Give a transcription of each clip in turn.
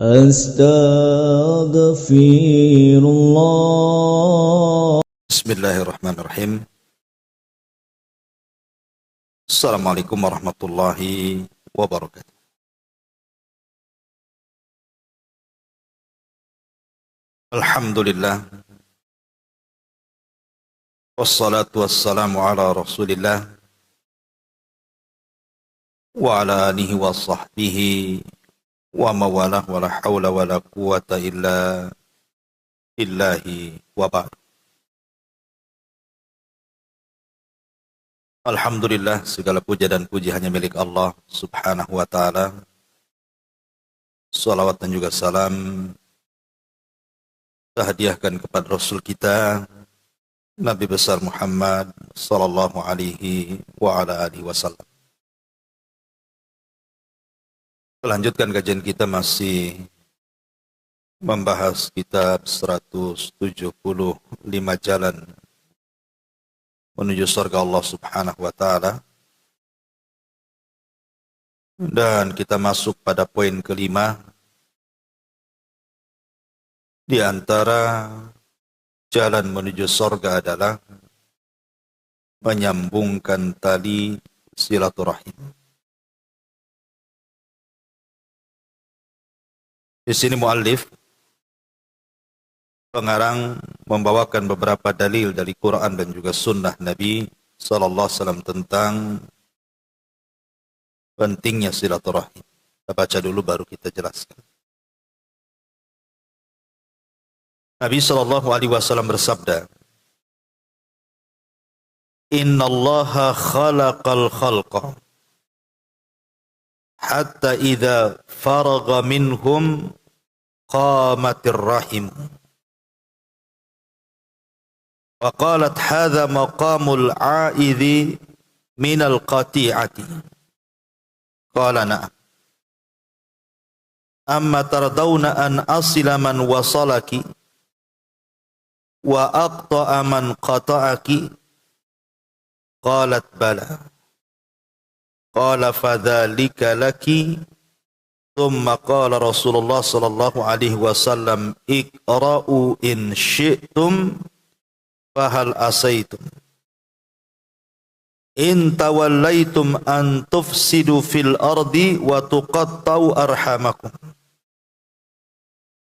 Astaghfirullah. Bismillahirrahmanirrahim. Assalamualaikum warahmatullahi wabarakatuh. Alhamdulillah. Wassalatu wassalamu ala rasulillah wa ala alihi wa sahbihi wa mawalah wa la hawla wa la quwata illa billahi wa ba'd. Alhamdulillah, segala puja dan puji hanya milik Allah subhanahu wa ta'ala. Salawat dan juga salam kita hadiahkan kepada Rasul kita Nabi besar Muhammad sallallahu alaihi wa ala alihi wasallam. Melanjutkan kajian kita masih membahas kitab 175 jalan menuju surga Allah subhanahu wa ta'ala. Dan kita masuk pada poin kelima. Di antara jalan menuju surga adalah menyambungkan tali silaturahim. Di sini muallif pengarang membawakan beberapa dalil dari Quran dan juga sunnah Nabi sallallahu alaihi wasallam tentang pentingnya silaturahim. Kita baca dulu baru kita jelaskan. Nabi sallallahu alaihi wasallam bersabda, "Innallaha khalaqal khalqa hatta idza faragha minhum qamatir rahim." Wa qalat hadha maqamul a'idhi minal qati'ati. Qala na'am. Amma tardawna an asila man wasalaki wa aqta'a man qata'aki. Qalat bala. Qala fadhalika laki. Thumma qala Rasulullah sallallahu alaihi wasallam iqra'u in syi'tum fahal asaitum in tawallaitum an tufsidu fil ardi wa tuqattau arhamakum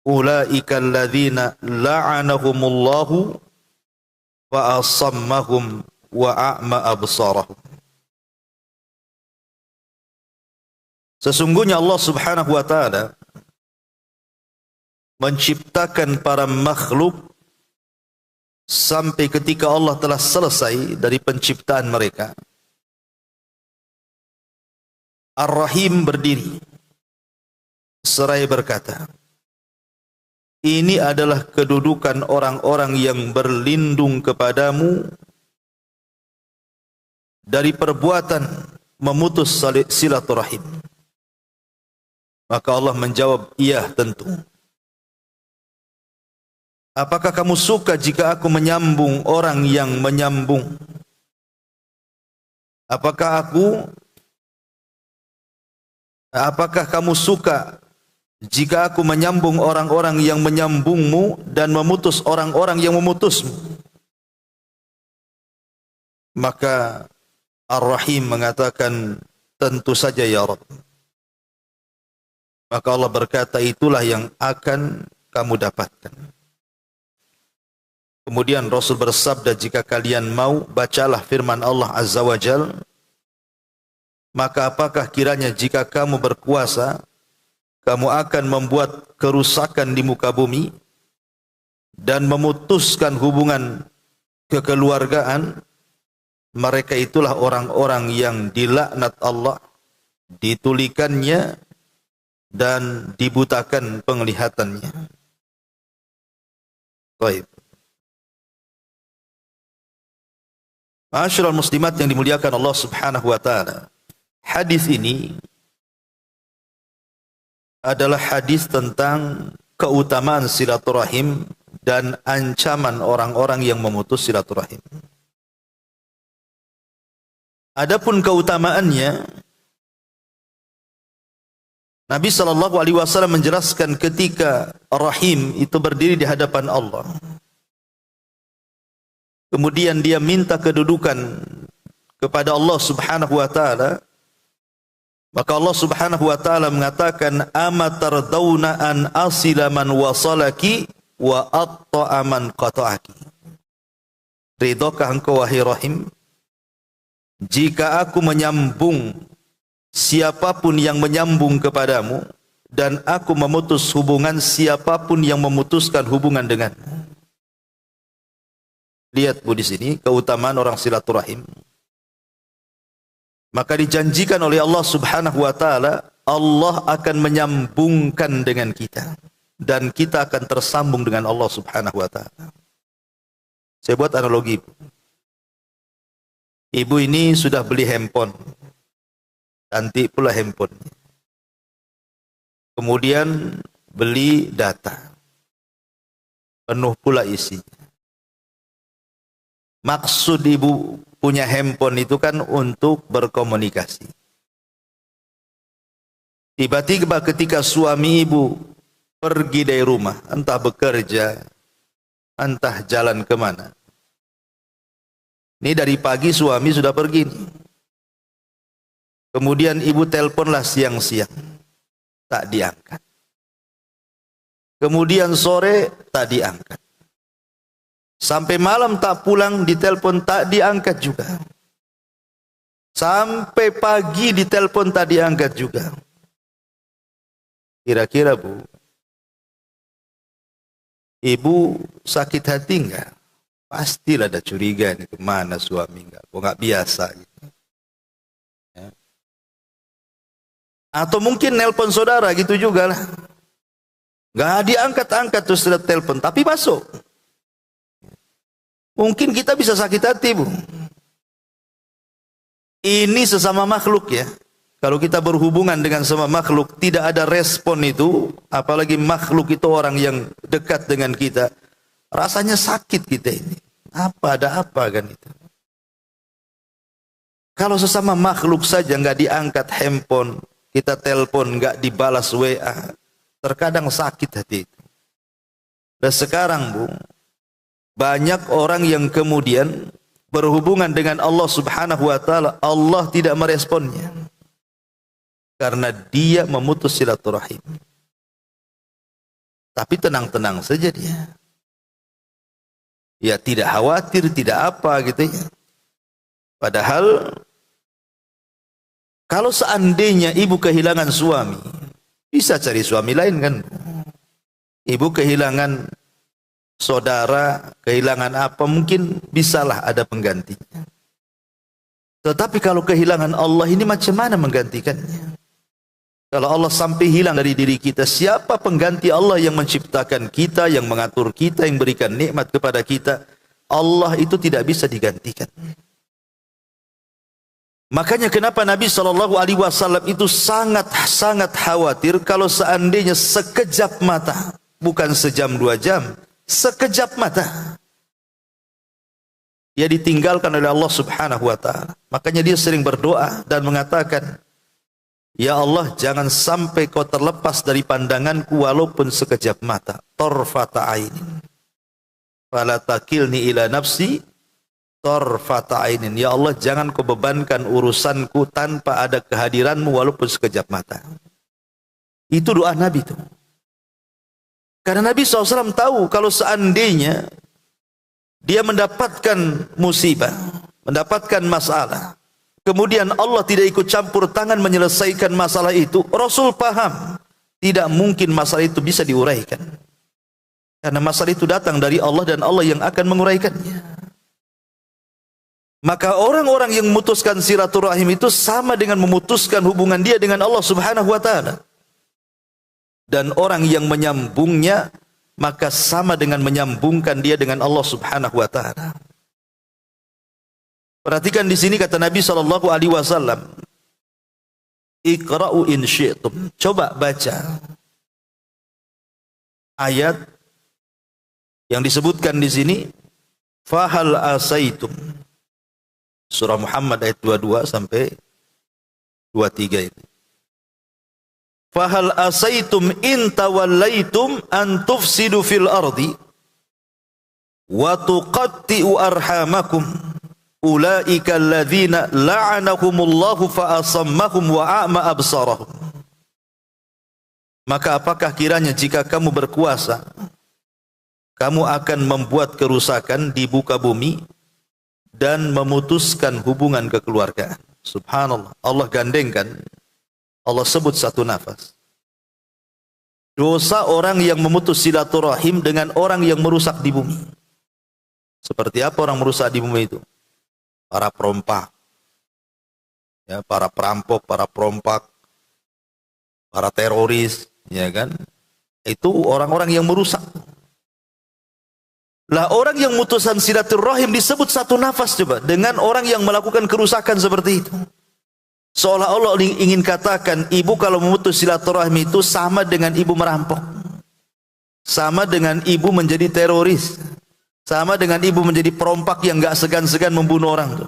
ulaika alladhina la'anahumullahu wa asammahum wa a'ma absarahum. Sesungguhnya Allah subhanahu wa ta'ala menciptakan para makhluk sampai ketika Allah telah selesai dari penciptaan mereka. Ar-Rahim berdiri seraya berkata, ini adalah kedudukan orang-orang yang berlindung kepadamu dari perbuatan memutus silaturahim. Maka Allah menjawab, iya tentu. Apakah kamu suka jika aku menyambung orang yang menyambung? Apakah kamu suka jika aku menyambung orang-orang yang menyambungmu dan memutus orang-orang yang memutusmu? Maka Ar-Rahim mengatakan, tentu saja ya Rabb. Maka Allah berkata, itulah yang akan kamu dapatkan. Kemudian Rasul bersabda, jika kalian mau, bacalah firman Allah Azza wa Jal. Maka apakah kiranya jika kamu berkuasa, kamu akan membuat kerusakan di muka bumi dan memutuskan hubungan kekeluargaan? Mereka itulah orang-orang yang dilaknat Allah, ditulikannya dan dibutakan penglihatannya. Baik. Ma'asyiral muslimat yang dimuliakan Allah subhanahu wa ta'ala. Hadis ini adalah hadis tentang keutamaan silaturahim dan ancaman orang-orang yang memutus silaturahim. Adapun keutamaannya, Nabi SAW menjelaskan ketika Rahim itu berdiri di hadapan Allah, kemudian dia minta kedudukan kepada Allah Subhanahu wa taala, maka Allah Subhanahu wa taala mengatakan, "Amatardawna an asila man wasalaki wa atta'a man qata'aki." Ridhokah engkau wahai Rahim jika aku menyambung siapapun yang menyambung kepadamu, dan aku memutus hubungan siapapun yang memutuskan hubungan denganmu. Lihat Bu di sini keutamaan orang silaturahim. Maka dijanjikan oleh Allah Subhanahu wa taala, Allah akan menyambungkan dengan kita dan kita akan tersambung dengan Allah Subhanahu wa taala. Saya buat analogi. Ibu ini sudah beli handphone. Cantik pula handphone. Kemudian beli data. Penuh pula isinya. Maksud ibu punya handphone itu kan untuk berkomunikasi. Tiba-tiba ketika suami ibu pergi dari rumah, entah bekerja, entah jalan kemana. Ini dari pagi suami sudah pergi nih. Kemudian ibu teleponlah siang-siang, tak diangkat. Kemudian sore tak diangkat. Sampai malam tak pulang, ditelepon tak diangkat juga. Sampai pagi ditelepon tak diangkat juga. Kira-kira Bu, ibu sakit hati enggak? Pastilah ada curiga nih, kemana suami enggak? Kok enggak biasa gitu. Atau mungkin nelpon saudara gitu juga lah. Gak diangkat-angkat terus sudah telepon, tapi masuk. Mungkin kita bisa sakit hati Bu. Ini sesama makhluk ya. Kalau kita berhubungan dengan sama makhluk, tidak ada respon itu, apalagi makhluk itu orang yang dekat dengan kita, rasanya sakit kita ini. Ada apa kan itu? Kalau sesama makhluk saja nggak diangkat handphone, kita telepon nggak dibalas WA, terkadang sakit hati itu. Dan sekarang Bu, banyak orang yang kemudian berhubungan dengan Allah Subhanahu wa taala, Allah tidak meresponnya karena dia memutus silaturahim. Tapi tenang-tenang saja dia. Ya tidak khawatir, tidak apa gitu ya. Padahal kalau seandainya ibu kehilangan suami, bisa cari suami lain kan? Ibu kehilangan saudara, kehilangan apa, mungkin bisalah ada penggantinya. Tetapi kalau kehilangan Allah ini macam mana menggantikannya? Kalau Allah sampai hilang dari diri kita, siapa pengganti Allah yang menciptakan kita, yang mengatur kita, yang berikan nikmat kepada kita? Allah itu tidak bisa digantikan. Makanya kenapa Nabi SAW itu sangat khawatir kalau seandainya sekejap mata, bukan sejam 2 jam, sekejap mata dia ditinggalkan oleh Allah Subhanahu wa taala. Makanya dia sering berdoa dan mengatakan, "Ya Allah, jangan sampai kau terlepas dari pandanganku walaupun sekejap mata. Tarfata ainin. Fala takilni ila nafsi tarfata ainin." Ya Allah, jangan kau bebankan urusanku tanpa ada kehadiranmu walaupun sekejap mata. Itu doa Nabi itu. Karena Nabi SAW tahu kalau seandainya dia mendapatkan musibah, mendapatkan masalah, kemudian Allah tidak ikut campur tangan menyelesaikan masalah itu, Rasul paham tidak mungkin masalah itu bisa diuraikan. Karena masalah itu datang dari Allah dan Allah yang akan menguraikannya. Maka orang-orang yang memutuskan silaturahim itu sama dengan memutuskan hubungan dia dengan Allah Subhanahu wa taala. Dan orang yang menyambungnya maka sama dengan menyambungkan dia dengan Allah Subhanahu wa taala. Perhatikan di sini kata Nabi SAW, "Iqra'u in syi'tum." Coba baca ayat yang disebutkan di sini, "Fahal asaitum." Surah Muhammad ayat 22 sampai 23 itu. Fahal asaitum in tawallaitum an tufsidu fil ardi wa tuqatti'u arhamakum ulaika alladzina la'anahumullahu fa asammahum wa a'ma absarahum. Maka apakah kiranya jika kamu berkuasa, kamu akan membuat kerusakan di muka bumi dan memutuskan hubungan kekeluargaan. Subhanallah, Allah gandengkan, Allah sebut satu nafas. Dosa orang yang memutus silaturahim dengan orang yang merusak di bumi. Seperti apa orang merusak di bumi itu? Para perompak, ya, para perampok, para perompak, para teroris, ya kan? Itu orang-orang yang merusak. Lah orang yang mutusan silaturahim disebut satu nafas coba dengan orang yang melakukan kerusakan seperti itu. Seolah-olah ingin katakan ibu kalau memutus silaturahim itu sama dengan ibu merampok, sama dengan ibu menjadi teroris, sama dengan ibu menjadi perompak yang gak segan-segan membunuh orang tuh.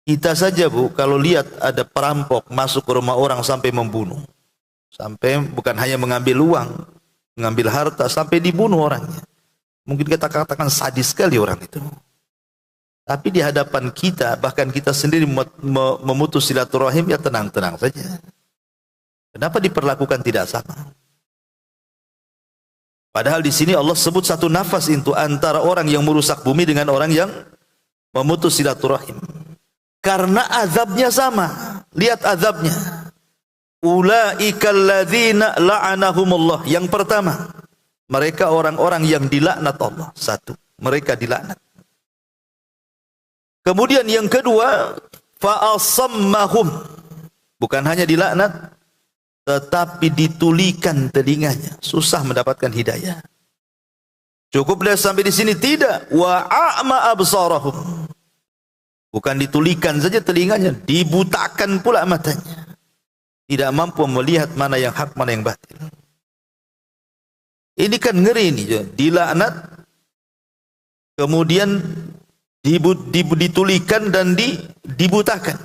Kita saja bu, kalau lihat ada perampok masuk ke rumah orang sampai membunuh, sampai bukan hanya mengambil uang, mengambil harta, sampai dibunuh orangnya. Mungkin kita katakan sadis sekali orang itu. Tapi di hadapan kita, bahkan kita sendiri memutus silaturahim, ya tenang-tenang saja. Kenapa diperlakukan tidak sama? Padahal di sini Allah sebut satu nafas itu antara orang yang merusak bumi dengan orang yang memutus silaturahim. Karena azabnya sama. Lihat azabnya. Ulaikal ladzina la'anahumullah. Yang pertama, mereka orang-orang yang dilaknat Allah. Satu, mereka dilaknat. Kemudian yang kedua, fa'asammahum. Bukan hanya dilaknat, tetapi ditulikan telinganya. Susah mendapatkan hidayah. Cukup dah sampai di sini? Tidak. Wa a'ma absarahum. Bukan ditulikan saja telinganya, dibutakan pula matanya. Tidak mampu melihat mana yang hak, mana yang batil. Ini kan ngeri ini. Dilaknat, kemudian ditulikan dan dibutakan.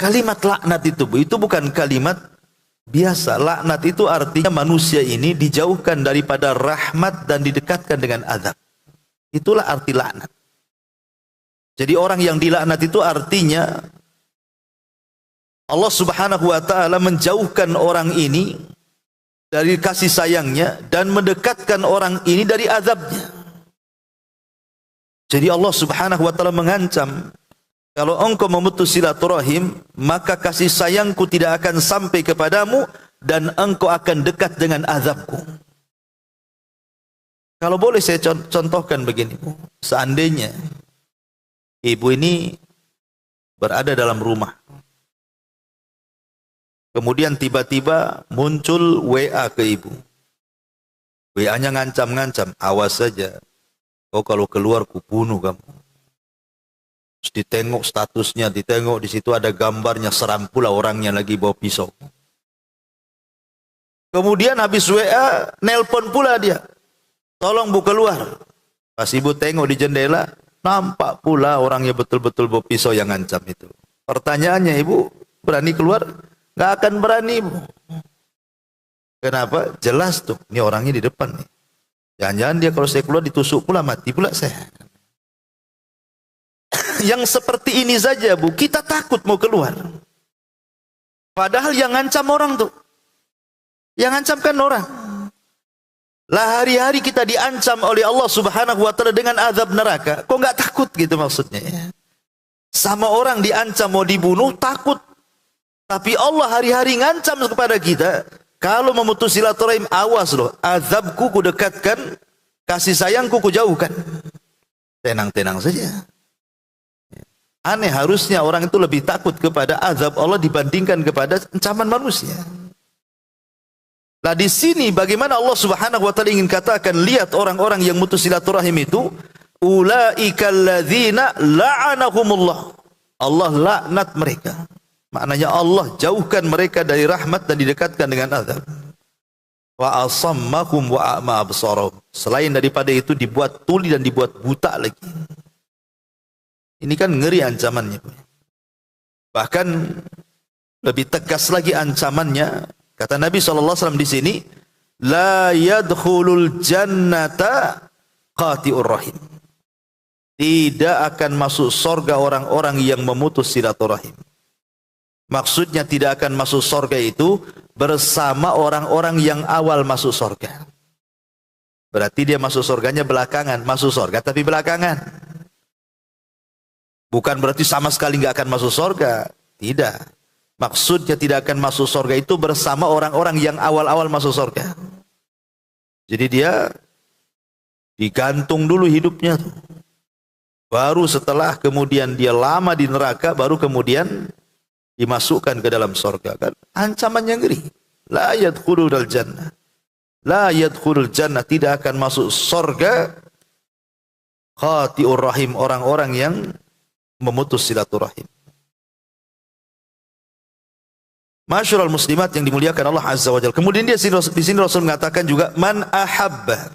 Kalimat laknat itu bukan kalimat biasa. Laknat itu artinya manusia ini dijauhkan daripada rahmat dan didekatkan dengan azab. Itulah arti laknat. Jadi orang yang dilaknat itu artinya Allah Subhanahu wa taala menjauhkan orang ini dari kasih sayangnya dan mendekatkan orang ini dari azabnya. Jadi Allah Subhanahu wa taala mengancam, kalau engkau memutus silaturahim, maka kasih sayangku tidak akan sampai kepadamu dan engkau akan dekat dengan azabku. Kalau boleh saya contohkan begini, seandainya ibu ini berada dalam rumah, kemudian tiba-tiba muncul WA ke ibu. WA-nya ngancam-ngancam, awas saja, kau kalau keluar kubunuh kamu. Terus ditengok statusnya, ditengok di situ ada gambarnya, seram pula orangnya lagi bawa pisau. Kemudian habis WA, nelpon pula dia, tolong bu keluar. Pas ibu tengok di jendela, nampak pula orangnya betul-betul bawa pisau yang ngancam itu. Pertanyaannya, ibu berani keluar? Nggak akan berani bu. Kenapa? Jelas tuh, ini orangnya di depan nih. Jangan-jangan dia kalau saya keluar ditusuk pula, mati pula saya. Yang seperti ini saja bu, kita takut mau keluar. Padahal yang ngancam orang tuh, yang ngancam kan orang. Lah hari-hari kita diancam oleh Allah Subhanahu wa taala dengan azab neraka. Kok nggak takut gitu maksudnya ya? Sama orang diancam mau dibunuh takut. Tapi Allah hari-hari ngancam kepada kita, kalau memutus silaturahim, awas loh, azabku ku dekatkan, kasih sayangku ku jauhkan. Tenang-tenang saja. Aneh, harusnya orang itu lebih takut kepada azab Allah dibandingkan kepada ancaman manusia. Nah di sini bagaimana Allah Subhanahu wa taala ingin katakan, lihat orang-orang yang mutus silaturahim itu, ulaikal ladzina la'anahumullah. Allah laknat mereka. Maknanya Allah jauhkan mereka dari rahmat dan didekatkan dengan azab. Wa asammahum wa a'ma absarahum. Selain daripada itu dibuat tuli dan dibuat buta lagi. Ini kan ngeri ancamannya. Bahkan lebih tegas lagi ancamannya. Kata Nabi SAW di sini, la yadkhulul jannata qati'ur rahim. Tidak akan masuk surga orang-orang yang memutus silaturahim. Maksudnya tidak akan masuk surga itu bersama orang-orang yang awal masuk surga. Berarti dia masuk surganya belakangan. Masuk surga tapi belakangan. Bukan berarti sama sekali nggak akan masuk surga. Tidak. Maksudnya tidak akan masuk surga itu bersama orang-orang yang awal-awal masuk surga. Jadi dia digantung dulu hidupnya tuh. Baru setelah kemudian dia lama di neraka, baru kemudian dimasukkan ke dalam surga. Kan ancamannya ngeri. La yadkhulul jannah. La yadkhulul jannah, tidak akan masuk surga qati'ur rahim, orang-orang yang memutus silaturahim. Masyarul muslimat yang dimuliakan Allah Azza wa Jalla. Kemudian di sini Rasul mengatakan juga, man ahabba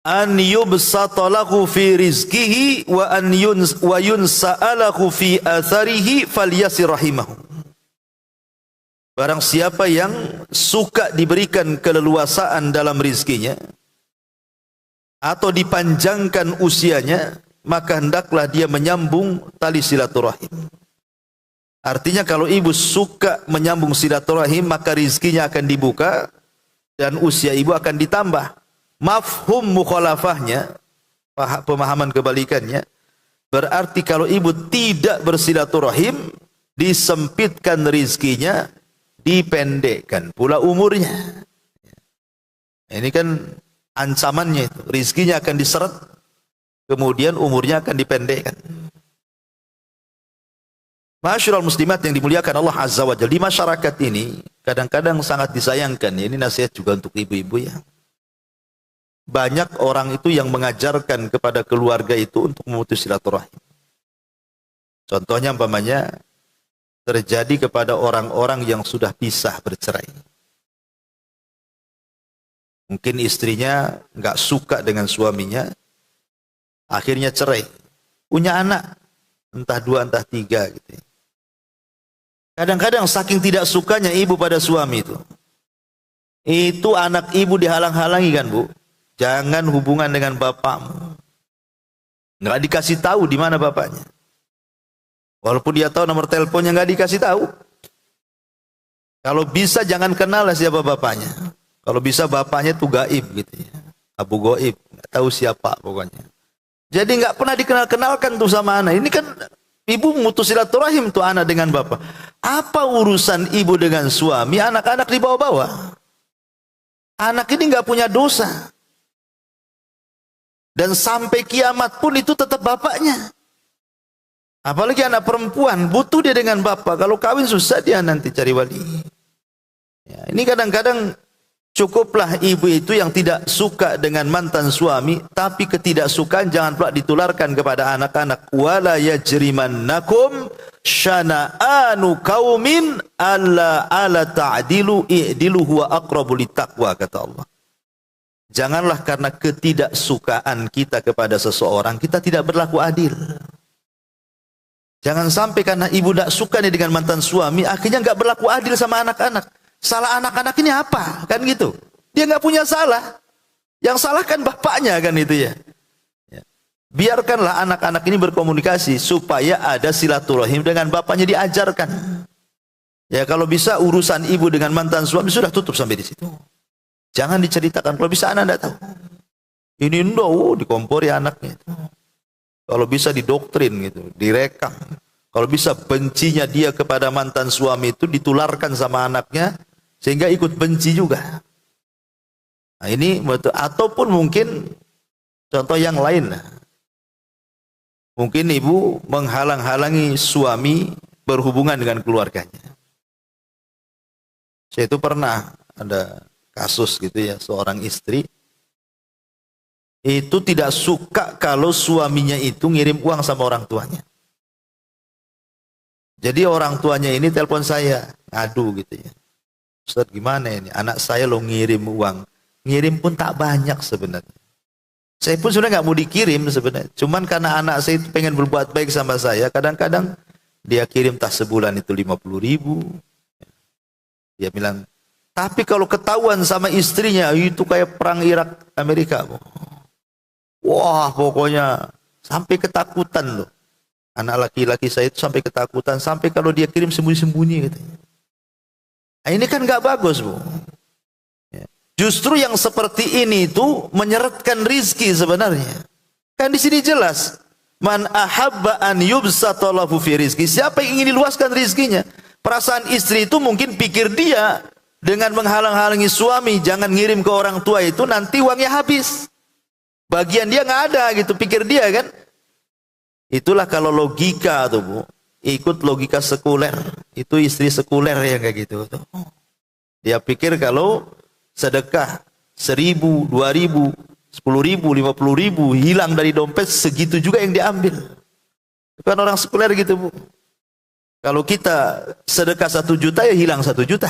an yubsata lahu fi rizqihi wa yunsa'alahu fi atharihi falyasir rahimahu. Barang siapa yang suka diberikan keleluasaan dalam rizkinya atau dipanjangkan usianya, maka hendaklah dia menyambung tali silaturahim. Artinya kalau ibu suka menyambung silaturahim, maka rizkinya akan dibuka dan usia ibu akan ditambah. Mafhum mukhalafahnya, pemahaman kebalikannya, berarti kalau ibu tidak bersilaturahim, disempitkan rizkinya, dipendekkan pula umurnya. Ini kan ancamannya itu. Rizkinya akan diseret, kemudian umurnya akan dipendekkan. Masyarul muslimat yang dimuliakan Allah Azza wa Jalla, di masyarakat ini kadang-kadang sangat disayangkan. Ini nasihat juga untuk ibu-ibu ya. Banyak orang itu yang mengajarkan kepada keluarga itu untuk memutus silaturahim. Contohnya umpamanya terjadi kepada orang-orang yang sudah pisah bercerai. Mungkin istrinya nggak suka dengan suaminya, akhirnya cerai. Punya anak, entah 2 entah 3 gitu. Kadang-kadang saking tidak sukanya ibu pada suami itu anak ibu dihalang-halangi kan bu. Jangan hubungan dengan bapakmu. Nggak dikasih tahu di mana bapaknya. Walaupun dia tahu nomor teleponnya, nggak dikasih tahu. Kalau bisa jangan kenal siapa bapaknya. Kalau bisa bapaknya tuh gaib gitu ya. Abu Goib, nggak tahu siapa pokoknya. Jadi nggak pernah dikenal-kenalkan tuh sama anak. Ini kan ibu memutus silaturahim tuh anak dengan bapak. Apa urusan ibu dengan suami? Anak-anak dibawa-bawa. Anak ini nggak punya dosa. Dan sampai kiamat pun itu tetap bapaknya. Apalagi anak perempuan, butuh dia dengan bapak. Kalau kawin susah dia nanti cari wali. Ya, ini kadang-kadang cukuplah ibu itu yang tidak suka dengan mantan suami, tapi ketidaksukaan jangan pula ditularkan kepada anak-anak. Wala yajrimannakum syana'anu qaumin alla ta'dilu i'dilu huwa aqrabu littaqwa, kata Allah. Janganlah karena ketidaksukaan kita kepada seseorang, kita tidak berlaku adil. Jangan sampai karena ibu tidak suka nih dengan mantan suami, akhirnya nggak berlaku adil sama anak-anak. Salah anak-anak ini apa? Kan gitu. Dia nggak punya salah. Yang salah kan bapaknya kan itu ya. Biarkanlah anak-anak ini berkomunikasi supaya ada silaturahim dengan bapaknya, diajarkan. Ya kalau bisa urusan ibu dengan mantan suami sudah tutup sampai di situ. Jangan diceritakan. Kalau bisa anak tidak tahu. Ini dikompori anaknya. Kalau bisa didoktrin gitu, direkam. Kalau bisa bencinya dia kepada mantan suami itu ditularkan sama anaknya sehingga ikut benci juga. Nah ini ataupun mungkin contoh yang lain. Mungkin ibu menghalang-halangi suami berhubungan dengan keluarganya. Saya itu pernah ada kasus gitu ya, seorang istri itu tidak suka kalau suaminya itu ngirim uang sama orang tuanya. Jadi orang tuanya ini telepon saya, ngadu gitu ya. Ustaz gimana ini, anak saya lo ngirim uang. Ngirim pun tak banyak sebenarnya. Saya pun sudah nggak mau dikirim sebenarnya. Cuman karena anak saya itu pengen berbuat baik sama saya, kadang-kadang Dia kirim tas sebulan itu 50.000. Dia bilang, tapi kalau ketahuan sama istrinya, itu kayak perang Irak Amerika. Wah, pokoknya sampai ketakutan loh. Anak laki-laki saya itu sampai ketakutan, sampai kalau dia kirim sembunyi-sembunyi katanya. Nah, ini kan nggak bagus, Bu. Justru yang seperti ini itu menyeretkan rizki sebenarnya. Kan di sini jelas, man ahabba an yubsata lahu fi rizki. Siapa yang ingin diluaskan rizkinya? Perasaan istri itu mungkin pikir dia dengan menghalang-halangi suami jangan ngirim ke orang tua itu, nanti uangnya habis. Bagian dia nggak ada gitu, pikir dia kan. Itulah kalau logika tuh, Bu. Ikut logika sekuler. Itu istri sekuler yang kayak gitu tuh. Dia pikir kalau sedekah 1.000, 2.000, 10.000, 50.000 hilang dari dompet, segitu juga yang diambil. Bukan orang sekuler gitu, Bu. Kalau kita sedekah 1 juta ya hilang 1 juta.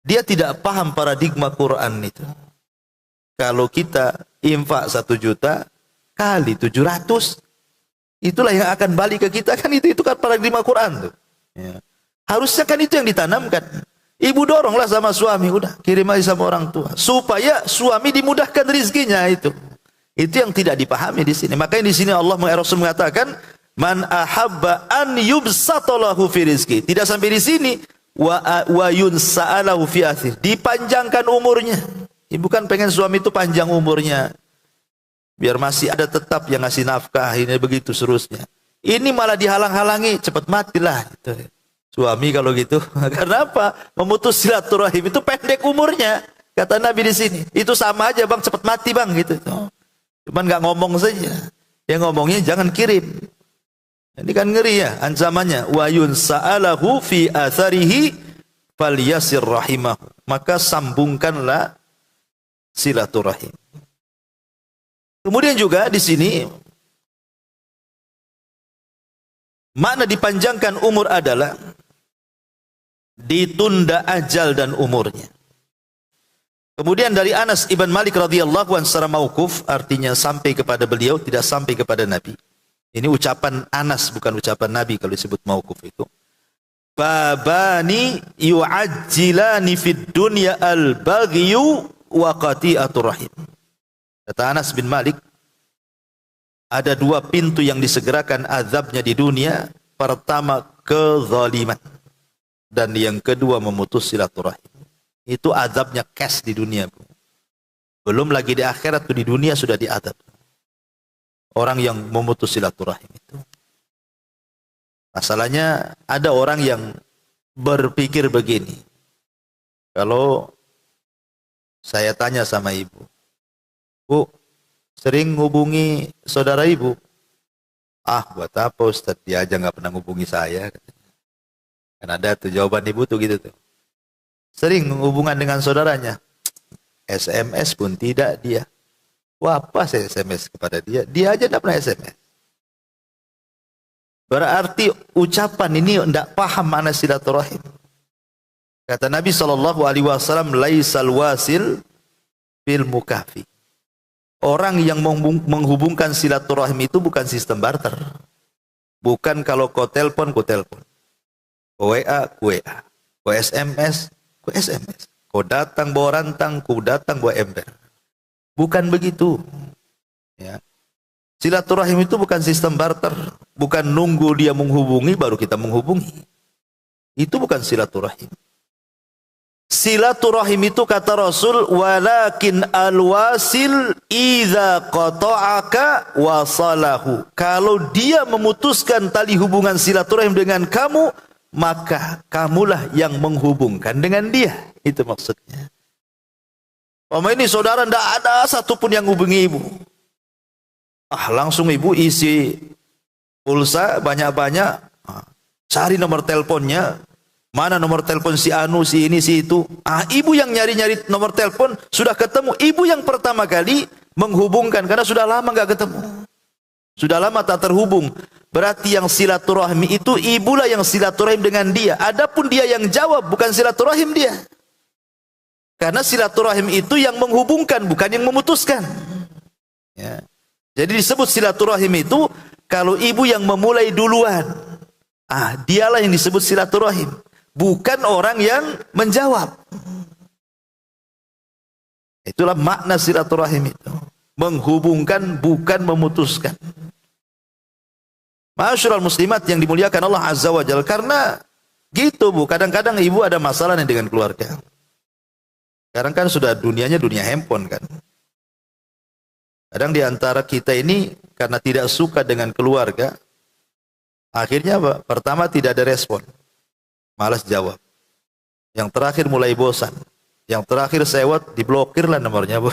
Dia tidak paham paradigma Quran itu. Kalau kita infak 1 juta kali 700, itulah yang akan balik ke kita, kan itu kan paradigma Quran tuh. Ya. Harusnya kan itu yang ditanamkan. Ibu doronglah sama suami, udah kirim aja sama orang tua supaya suami dimudahkan rizkinya itu. Itu yang tidak dipahami di sini. Makanya di sini Allah Rasul mengatakan, man ahabba an yubsata lahu fi rizki. Tidak sampai di sini, wa yunsa'alahu fi athir. Dipanjangkan umurnya. Ibu kan pengen suami itu panjang umurnya, biar masih ada tetap yang ngasih nafkah, ini begitu seterusnya. Ini malah dihalang-halangi, cepat matilah itu. Suami kalau gitu. Karena apa? Memutus silaturahim itu pendek umurnya. Kata Nabi di sini. Itu sama aja, Bang, cepat mati, Bang, gitu. Cuman nggak ngomong saja. Yang ngomongnya jangan kirim. Ini kan ngeri ya ancamannya. Wa yunsa'alahu fi atharihi falyasir rahimahu. Maka sambungkanlah silaturahim. Kemudian juga di sini makna dipanjangkan umur adalah ditunda ajal dan umurnya. Kemudian dari Anas ibn Malik radhiyallahu anhu secara mauquf, artinya sampai kepada beliau, tidak sampai kepada Nabi. Ini ucapan Anas, bukan ucapan Nabi kalau disebut mauquf itu. Babani yu'ajjilani fid dunya al-baghyu wa qati'atur rahim. Kata Anas bin Malik, ada 2 pintu yang disegerakan azabnya di dunia. Pertama, kezaliman, dan yang kedua memutus silaturahim. Itu azabnya cash di dunia, Bu. Belum lagi di akhirat, tuh di dunia sudah diazab orang yang memutus silaturahim itu. Masalahnya ada orang yang berpikir begini, kalau saya tanya sama ibu, Bu, sering hubungi saudara ibu? Ah, buat apa Ustaz? Dia aja nggak pernah hubungi saya. Kan ada tuh jawaban ibu tuh gitu tuh. Sering hubungan dengan saudaranya, SMS pun tidak dia. Wah, apa saya SMS kepada dia? Dia aja tidak pernah SMS. Berarti ucapan ini tidak paham makna silaturahim. Kata Nabi SAW, laisal wasil bil mukafi. Orang yang menghubungkan silaturahim itu bukan sistem barter. Bukan kalau kau telepon, kau telepon. Kau WA, kau WA. Kau SMS, kau SMS. Kau datang bawa rantang, kau datang bawa ember. Bukan begitu. Ya. Silaturahim itu bukan sistem barter. Bukan nunggu dia menghubungi baru kita menghubungi. Itu bukan silaturahim. Silaturahim itu kata Rasul, walakin alwasil idza qata'aka wasalahu. Kalau dia memutuskan tali hubungan silaturahim dengan kamu, maka kamulah yang menghubungkan dengan dia. Itu maksudnya. Ini saudara tidak ada satupun yang hubungi ibu. Ah, langsung ibu isi pulsa banyak-banyak, cari nomor teleponnya. Mana nomor telepon si anu, si ini, si itu. Ah, ibu yang nyari-nyari nomor telepon, sudah ketemu. Ibu yang pertama kali menghubungkan, karena sudah lama nggak ketemu. Sudah lama tak terhubung. Berarti yang silaturahmi itu, ibulah yang silaturahim dengan dia. Adapun dia yang jawab, bukan silaturahim dia. Karena silaturahim itu yang menghubungkan, bukan yang memutuskan. Ya. Jadi disebut silaturahim itu, kalau ibu yang memulai duluan. Dialah yang disebut silaturahim, bukan orang yang menjawab. Itulah makna silaturahim itu. Menghubungkan, bukan memutuskan. Ma'asyiral muslimat yang dimuliakan Allah Azza wa Jalla, karena gitu Bu, kadang-kadang ibu ada masalah nih dengan keluarga. Sekarang kan sudah dunianya dunia handphone kan. Kadang di antara kita ini karena tidak suka dengan keluarga, akhirnya apa? Pertama tidak ada respon, malas jawab. Yang terakhir mulai bosan. Yang terakhir sewot, diblokir lah nomornya Bu.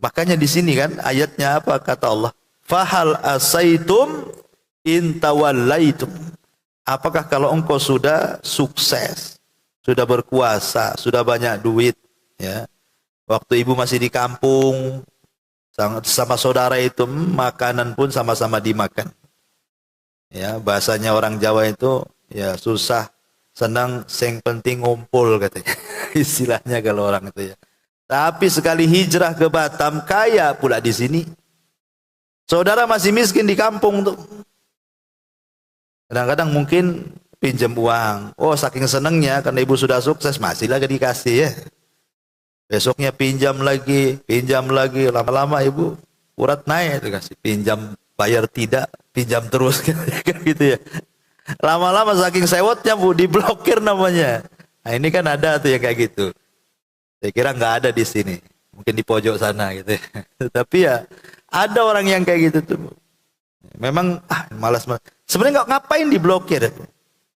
Makanya di sini kan ayatnya apa kata Allah? Fahal asaitum in tawallaitum. Apakah kalau engkau sudah sukses, sudah berkuasa, sudah banyak duit, ya. Waktu ibu masih di kampung sama saudara itu makanan pun sama-sama dimakan. Ya, bahasanya orang Jawa itu ya susah senang sing penting ngumpul katanya. Istilahnya kalau orang itu ya. Tapi sekali hijrah ke Batam kaya pula di sini. Saudara masih miskin di kampung tuh. Kadang-kadang mungkin pinjam uang. Oh, saking senengnya karena ibu sudah sukses, masih lagi dikasih ya. Besoknya pinjam lagi, lama-lama ibu urat naik, dikasih pinjam bayar tidak, pinjam terus gitu ya. Lama-lama saking sewotnya Bu, diblokir namanya. Nah ini kan ada tuh ya kayak gitu. Saya kira nggak ada di sini, mungkin di pojok sana gitu ya. Tapi ya ada orang yang kayak gitu tuh Bu. Memang malas. Sebenarnya nggak ngapain diblokir Bu.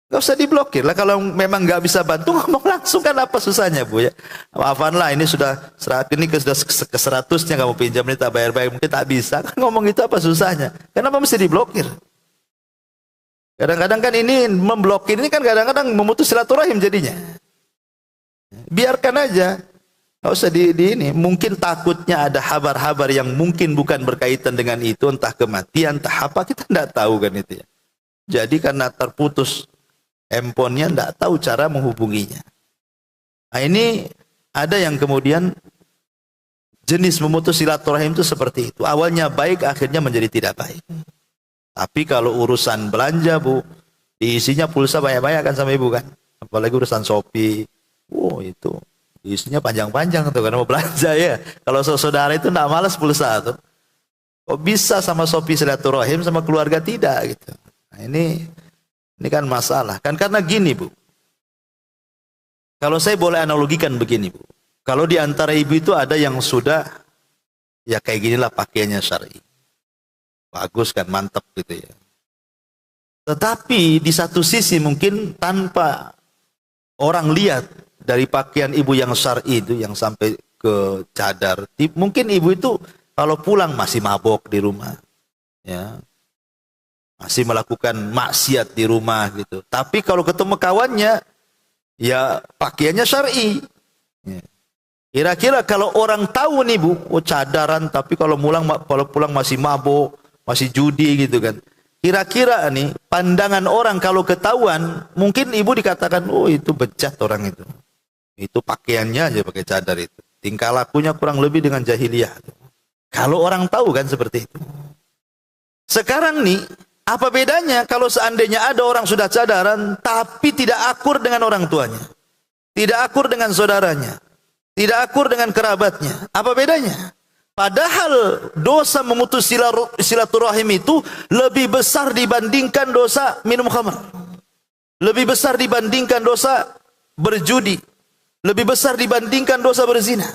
Nggak usah diblokir lah, kalau memang nggak bisa bantu ngomong langsung, kan apa susahnya Bu ya. Maafanlah ini sudah ke 100-nya kamu pinjam ini tak bayar-bayar, mungkin tak bisa, kan ngomong itu apa susahnya. Kenapa mesti diblokir? Kadang-kadang kan ini memblokir ini kan kadang-kadang memutus silaturahim jadinya. Biarkan aja. Nggak usah di ini. Mungkin takutnya ada habar-habar yang mungkin bukan berkaitan dengan itu, entah kematian, entah apa, kita tidak tahu kan itu ya. Jadi karena terputus handphonenya, tidak tahu cara menghubunginya. Nah ini ada yang kemudian jenis memutus silaturahim itu seperti itu. Awalnya baik, akhirnya menjadi tidak baik. Tapi kalau urusan belanja Bu, diisinya pulsa banyak-banyak kan sama ibu kan. Apalagi urusan Shopee, itu isinya panjang-panjang tuh karena mau belanja ya. Kalau saudara itu tidak malas pulsa tuh. Kok bisa sama Shopee silaturahim, sama keluarga tidak gitu. Nah ini kan masalah. Kan karena gini Bu. Kalau saya boleh analogikan begini Bu. Kalau di antara ibu itu ada yang sudah ya kayak ginilah pakaiannya syar'i. Bagus kan, mantap gitu ya. Tetapi di satu sisi mungkin tanpa orang lihat dari pakaian ibu yang syar'i itu yang sampai ke cadar, mungkin ibu itu kalau pulang masih mabok di rumah, ya, masih melakukan maksiat di rumah gitu. Tapi kalau ketemu kawannya, ya pakaiannya syar'i. Ya. Kira-kira kalau orang tahu nih Bu, cadaran, tapi kalau pulang masih mabok, masih judi gitu kan. Kira-kira nih pandangan orang kalau ketahuan, mungkin ibu dikatakan, itu bejat orang itu. Itu pakaiannya aja pakai cadar itu. Tingkah lakunya kurang lebih dengan jahiliyah. Kalau orang tahu kan seperti itu. Sekarang nih, apa bedanya kalau seandainya ada orang sudah cadaran tapi tidak akur dengan orang tuanya, tidak akur dengan saudaranya, tidak akur dengan kerabatnya? Apa bedanya? Padahal dosa memutus silaturahim itu lebih besar dibandingkan dosa minum khamr, lebih besar dibandingkan dosa berjudi, lebih besar dibandingkan dosa berzina.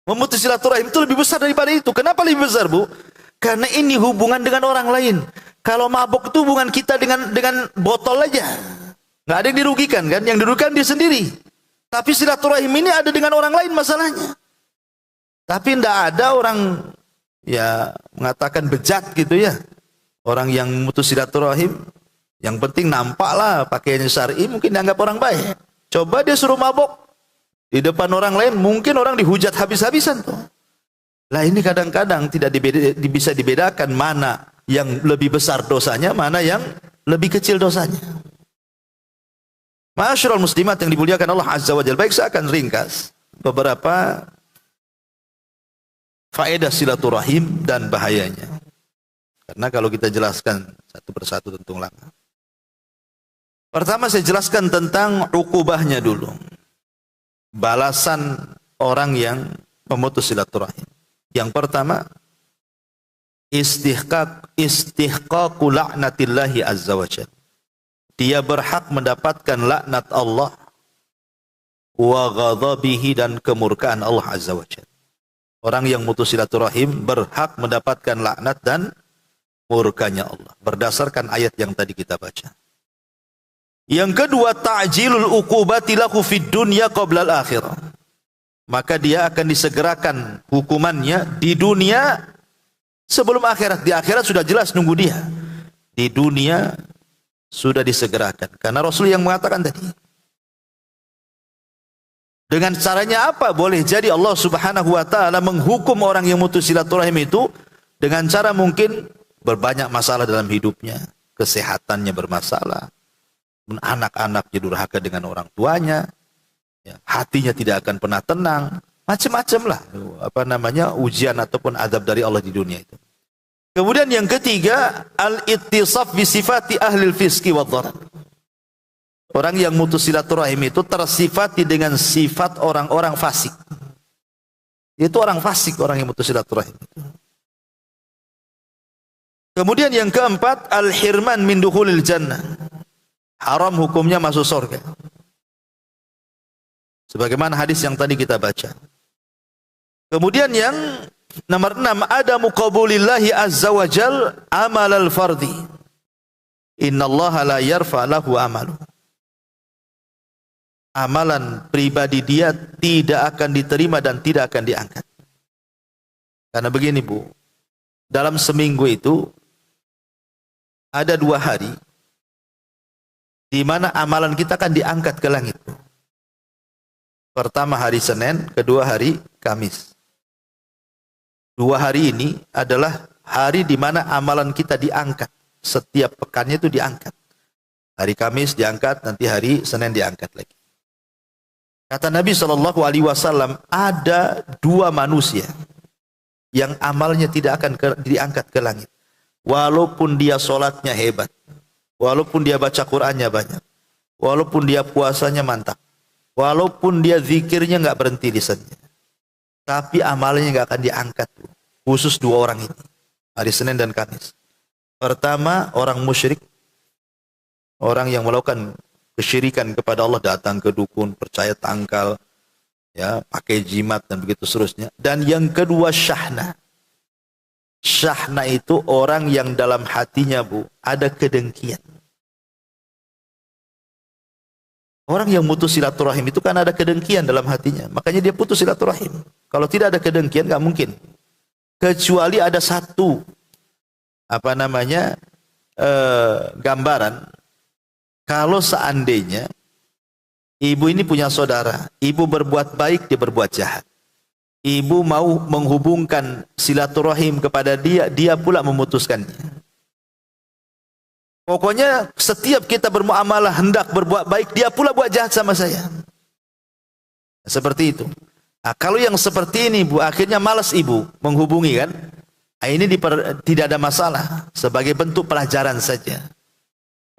Memutus silaturahim itu lebih besar daripada itu. Kenapa lebih besar Bu? Karena ini hubungan dengan orang lain. Kalau mabuk itu hubungan kita dengan botol aja, nggak ada yang dirugikan kan? Yang dirugikan dia sendiri. Tapi silaturahim ini ada dengan orang lain masalahnya. Tapi tidak ada orang ya mengatakan bejat gitu ya. Orang yang memutus silaturahim, yang penting nampaklah pakaiannya syar'i, mungkin dianggap orang baik. Coba dia suruh mabok di depan orang lain, mungkin orang dihujat habis-habisan tuh. Lah ini kadang-kadang tidak bisa dibedakan mana yang lebih besar dosanya, mana yang lebih kecil dosanya. Ma'asyiral muslimat yang dimuliakan Allah Azza wa Jalla. Baik, saya akan ringkas beberapa faedah silaturahim dan bahayanya. Karena kalau kita jelaskan satu persatu tentu lama. Pertama saya jelaskan tentang ukubahnya dulu. Balasan orang yang memutus silaturahim. Yang pertama, istihqaqu la'natillahi azza wa jalla. Dia berhak mendapatkan laknat Allah wa ghadabihi dan kemurkaan Allah azza wa jalla. Orang yang mutus silaturahim berhak mendapatkan laknat dan murkanya Allah berdasarkan ayat yang tadi kita baca. Yang kedua, ta'jilul uqubati lahu fid dunya qabla al-akhirah. Maka dia akan disegerakan hukumannya di dunia sebelum akhirat. Di akhirat sudah jelas nunggu dia. Di dunia sudah disegerakan. Karena Rasul yang mengatakan tadi. Dengan caranya apa? Boleh jadi Allah subhanahu wa ta'ala menghukum orang yang mutus silaturahim itu dengan cara mungkin berbanyak masalah dalam hidupnya. Kesehatannya bermasalah. Anak-anaknya durhaka dengan orang tuanya. Ya, hatinya tidak akan pernah tenang. Macam-macam lah. Ujian ataupun azab dari Allah di dunia itu. Kemudian yang ketiga, al-ittisaf bisifati ahlil fiski wa dharar. Orang yang mutus silaturahim itu tersifati dengan sifat orang-orang fasik. Itu orang fasik, orang yang mutus silaturahim itu. Kemudian yang keempat, al-hirman min dukhulil jannah. Haram hukumnya masuk surga. Sebagaimana hadis yang tadi kita baca. Kemudian yang nomor 6, ada muqabulillahi azza wa jal amal al-fardi. Innallaha la yarfa lahu amalu. Amalan pribadi dia tidak akan diterima dan tidak akan diangkat. Karena begini Bu, dalam seminggu itu ada 2 hari di mana amalan kita akan diangkat ke langit. Pertama hari Senin, kedua hari Kamis. 2 hari ini adalah hari di mana amalan kita diangkat. Setiap pekannya itu diangkat. Hari Kamis diangkat, nanti hari Senin diangkat lagi. Kata Nabi SAW, ada 2 manusia yang amalnya tidak akan diangkat ke langit. Walaupun dia sholatnya hebat. Walaupun dia baca Qur'annya banyak. Walaupun dia puasanya mantap. Walaupun dia zikirnya nggak berhenti lisannya. Tapi amalnya nggak akan diangkat. Khusus 2 orang ini. Hari Senin dan Kamis. Pertama, orang musyrik. Orang yang melakukan kesyirikan kepada Allah, datang ke dukun, percaya tangkal, ya, pakai jimat dan begitu seterusnya. Dan yang kedua, syahna. Syahna itu orang yang dalam hatinya Bu ada kedengkian. Orang yang mutus silaturahim itu kan ada kedengkian dalam hatinya, makanya dia putus silaturahim. Kalau tidak ada kedengkian nggak mungkin. Kecuali ada satu gambaran. Kalau seandainya ibu ini punya saudara, ibu berbuat baik, dia berbuat jahat. Ibu mau menghubungkan silaturahim kepada dia, dia pula memutuskannya. Pokoknya setiap kita bermuamalah hendak berbuat baik, dia pula buat jahat sama saya. Seperti itu. Nah, kalau yang seperti ini Bu, akhirnya malas ibu menghubungi kan? Nah, ini tidak ada masalah, sebagai bentuk pelajaran saja.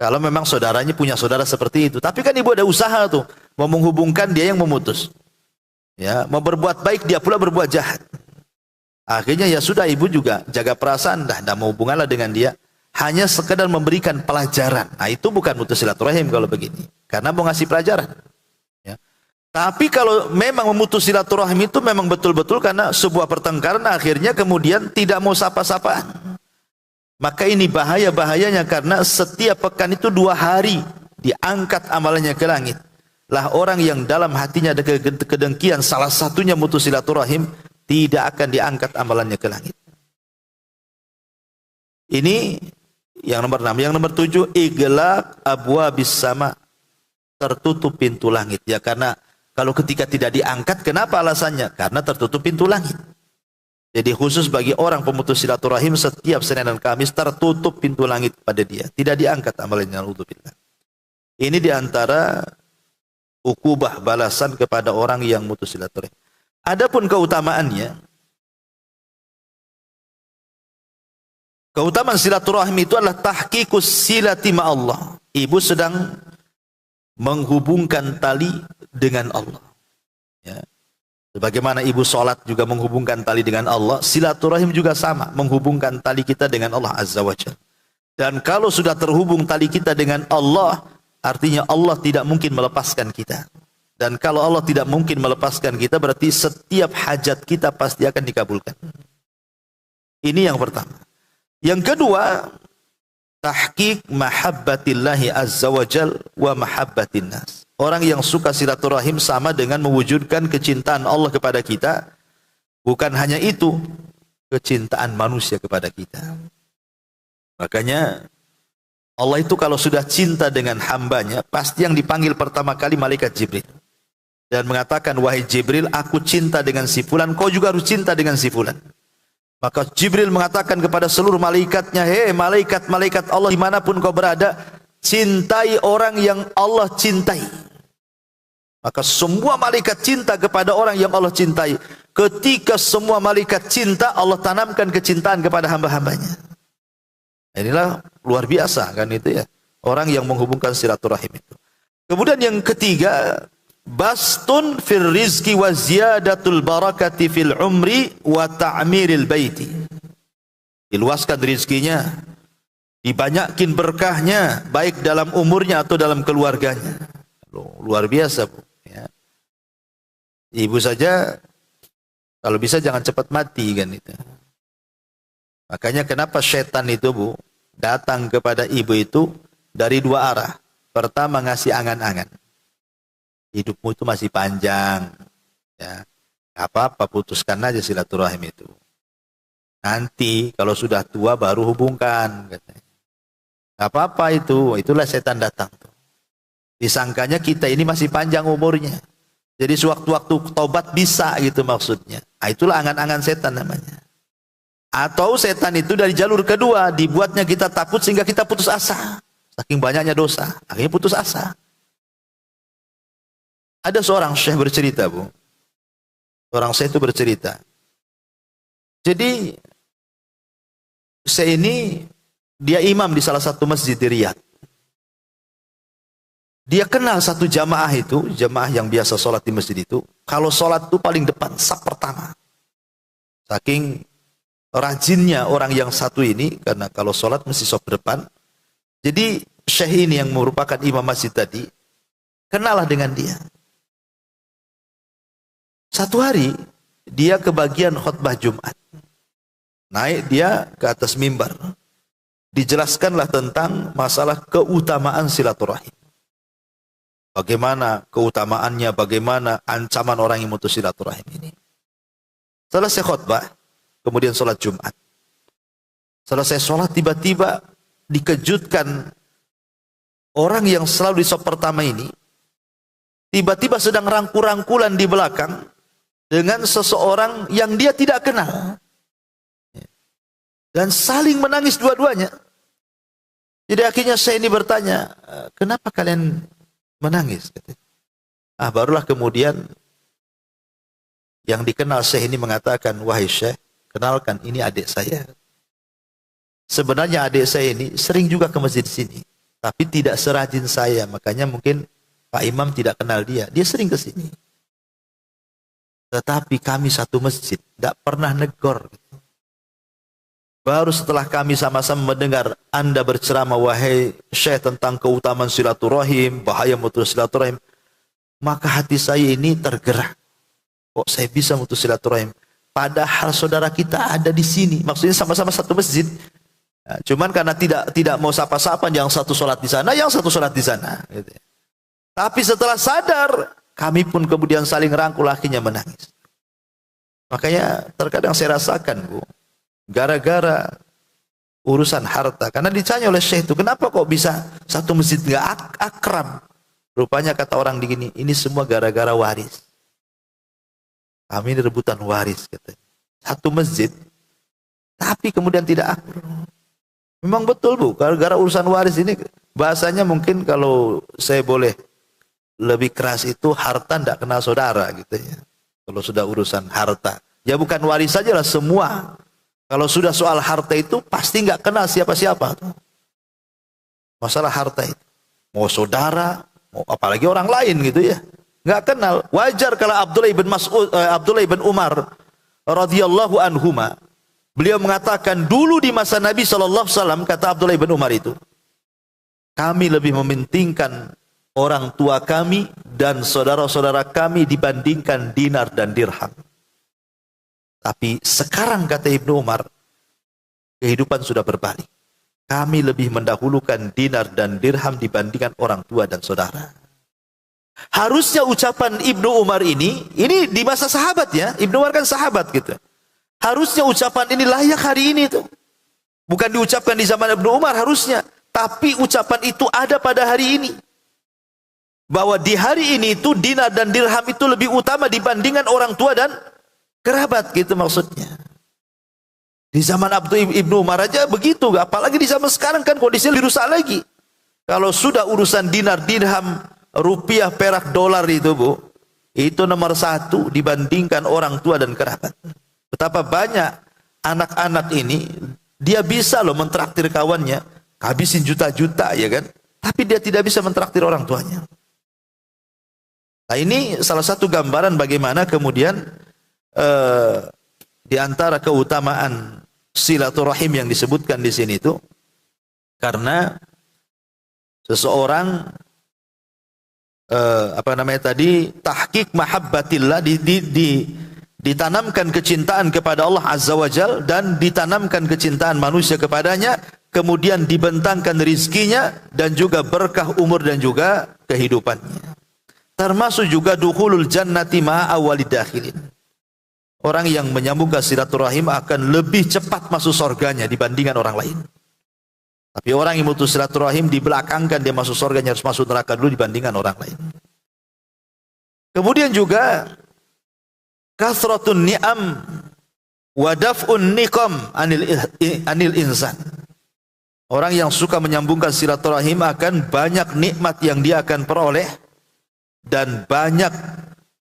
Kalau memang saudaranya punya saudara seperti itu, tapi kan ibu ada usaha tuh, mau menghubungkan, dia yang memutus. Ya, mau berbuat baik dia pula berbuat jahat. Akhirnya ya sudah, ibu juga jaga perasaan, dah mau hubunganlah dengan dia. Hanya sekedar memberikan pelajaran. Nah, itu bukan mutus silaturahim kalau begini, karena mau ngasih pelajaran. Ya. Tapi kalau memang memutus silaturahim itu memang betul-betul karena sebuah pertengkaran, akhirnya kemudian tidak mau sapa-sapaan. Maka ini bahaya-bahayanya, karena setiap pekan itu 2 hari diangkat amalannya ke langit. Lah orang yang dalam hatinya ada kedengkian, salah satunya mutus silaturahim, tidak akan diangkat amalannya ke langit. Ini yang nomor 6. Yang nomor 7, iglaq abwabis sama, tertutup pintu langit. Ya, karena kalau ketika tidak diangkat, kenapa alasannya? Karena tertutup pintu langit. Jadi khusus bagi orang pemutus silaturahim, setiap Senin dan Kamis tertutup pintu langit pada dia, tidak diangkat amalannya. Ini diantara ukubah balasan kepada orang yang mutus silaturahim. Adapun keutamaannya, Keutamaan silaturahim itu adalah tahqiqus silati ma Allah. Ibu sedang menghubungkan tali dengan Allah. Ya. Sebagaimana ibu sholat juga menghubungkan tali dengan Allah, silaturahim juga sama, menghubungkan tali kita dengan Allah Azza wa Jalla. Dan kalau sudah terhubung tali kita dengan Allah, artinya Allah tidak mungkin melepaskan kita. Dan kalau Allah tidak mungkin melepaskan kita, berarti setiap hajat kita pasti akan dikabulkan. Ini yang pertama. Yang kedua, tahqiq mahabbatillahi azza wa jal wa mahabbatin nas. Orang yang suka silaturahim sama dengan mewujudkan kecintaan Allah kepada kita. Bukan hanya itu, kecintaan manusia kepada kita. Makanya Allah itu kalau sudah cinta dengan hambanya, pasti yang dipanggil pertama kali malaikat Jibril. Dan mengatakan, wahai Jibril, aku cinta dengan si fulan, kau juga harus cinta dengan si fulan. Maka Jibril mengatakan kepada seluruh malaikatnya, hei malaikat-malaikat Allah dimanapun kau berada, cintai orang yang Allah cintai. Maka semua malaikat cinta kepada orang yang Allah cintai. Ketika semua malaikat cinta, Allah tanamkan kecintaan kepada hamba-hambanya. Inilah luar biasa kan itu ya. Orang yang menghubungkan silaturahim itu. Kemudian yang ketiga, bastun fil rizki wa ziyadatul barakati fil umri wa ta'miril baiti. Diluaskan rizkinya, dibanyakin berkahnya, baik dalam umurnya atau dalam keluarganya. Luar biasa, Bu. Ya. Ibu saja kalau bisa jangan cepat mati kan itu. Makanya kenapa setan itu, Bu, datang kepada ibu itu dari dua arah. Pertama ngasih angan-angan. Hidupmu itu masih panjang, ya, apa-apa putuskan aja silaturahim itu. Nanti kalau sudah tua baru hubungkan, katanya. Apa-apa itu, itulah setan datang tuh. Disangkanya kita ini masih panjang umurnya. Jadi sewaktu-waktu tobat bisa gitu maksudnya. Nah, itulah angan-angan setan namanya. Atau setan itu dari jalur kedua, dibuatnya kita takut sehingga kita putus asa. Saking banyaknya dosa, akhirnya putus asa. Ada seorang syekh bercerita, Bu. Seorang syekh itu bercerita. Jadi, syekh ini, dia imam di salah satu masjid di Riyadh. Dia kenal satu jamaah itu, jamaah yang biasa sholat di masjid itu. Kalau sholat itu paling depan, saf pertama. Saking rajinnya orang yang satu ini, karena kalau sholat mesti saf depan. Jadi, syekh ini yang merupakan imam masjid tadi, kenallah dengan dia. Satu hari, dia kebagian khutbah Jumat. Naik dia ke atas mimbar. Dijelaskanlah tentang masalah keutamaan silaturahim. Bagaimana keutamaannya, bagaimana ancaman orang yang memutus silaturahim ini. Selesai khutbah, kemudian sholat Jumat. Selesai sholat, tiba-tiba dikejutkan orang yang selalu di saf pertama ini, tiba-tiba sedang rangkul-rangkulan di belakang dengan seseorang yang dia tidak kenal. Dan saling menangis dua-duanya. Jadi akhirnya saya ini bertanya, kenapa kalian menangis? Barulah kemudian yang dikenal Syekh ini mengatakan, wahai Syekh, kenalkan ini adik saya. Sebenarnya adik saya ini sering juga ke masjid sini, tapi tidak serajin saya. Makanya mungkin Pak Imam tidak kenal dia. Dia sering ke sini. Tetapi kami satu masjid, tidak pernah negor. Baru setelah kami sama-sama mendengar Anda berceramah, wahai Syekh, tentang keutamaan silaturahim, bahaya memutus silaturahim, maka hati saya ini tergerak. Kok saya bisa memutus silaturahim? Padahal saudara kita ada di sini. Maksudnya sama-sama satu masjid. Nah, cuman karena tidak mau sapa-sapa, yang satu sholat di sana, yang satu sholat di sana. Gitu. Tapi setelah sadar, kami pun kemudian saling rangkul, akhirnya menangis. Makanya terkadang saya rasakan, Bu, gara-gara urusan harta. Karena ditanya oleh Syekh itu, kenapa kok bisa satu masjid nggak akrab? Rupanya kata orang begini, ini semua gara-gara waris. Kami ini rebutan waris, katanya. Satu masjid, tapi kemudian tidak akrab. Memang betul, Bu, gara-gara urusan waris ini, bahasanya mungkin kalau saya boleh lebih keras itu, harta tidak kenal saudara, gitu ya. Kalau sudah urusan harta, ya bukan waris saja lah, semua. Kalau sudah soal harta itu pasti nggak kenal siapa-siapa. Masalah harta itu. Mau saudara, mau apalagi orang lain gitu ya. Nggak kenal. Wajar kalau Abdullah ibn Umar radhiyallahu anhuma, beliau mengatakan dulu di masa Nabi SAW, kata Abdullah ibn Umar itu, kami lebih mementingkan orang tua kami dan saudara-saudara kami dibandingkan dinar dan dirham. Tapi sekarang, kata Ibnu Umar, kehidupan sudah berbalik. Kami lebih mendahulukan dinar dan dirham dibandingkan orang tua dan saudara. Harusnya ucapan Ibnu Umar ini di masa sahabat ya. Ibnu Umar kan sahabat gitu. Harusnya ucapan ini layak hari ini tuh. Bukan diucapkan di zaman Ibnu Umar harusnya. Tapi ucapan itu ada pada hari ini. Bahwa di hari ini itu dinar dan dirham itu lebih utama dibandingkan orang tua dan kerabat gitu maksudnya. Di zaman Ibnu Umar aja begitu, apalagi di zaman sekarang kan kondisinya lebih rusak lagi. Kalau sudah urusan dinar, dirham, rupiah, perak, dolar itu Bu, itu nomor satu dibandingkan orang tua dan kerabat. Betapa banyak anak-anak ini, dia bisa loh mentraktir kawannya, habisin juta-juta ya kan, tapi dia tidak bisa mentraktir orang tuanya. Nah ini salah satu gambaran bagaimana kemudian di antara keutamaan silaturahim yang disebutkan di sini itu karena seseorang tahqiq mahabbatillah, ditanamkan kecintaan kepada Allah Azza wa Jal dan ditanamkan kecintaan manusia kepadanya, kemudian dibentangkan rizkinya dan juga berkah umur dan juga kehidupannya. Termasuk juga dukhulul jannati ma'a awwalid dakhilin. Orang yang menyambungkan silaturahim akan lebih cepat masuk surganya dibandingkan orang lain. Tapi orang yang memutus silaturahim dibelakangkan dia masuk surganya, harus masuk neraka dulu dibandingkan orang lain. Kemudian juga kasratun ni'am wa daf'un niqam anil insan. Orang yang suka menyambungkan silaturahim akan banyak nikmat yang dia akan peroleh dan banyak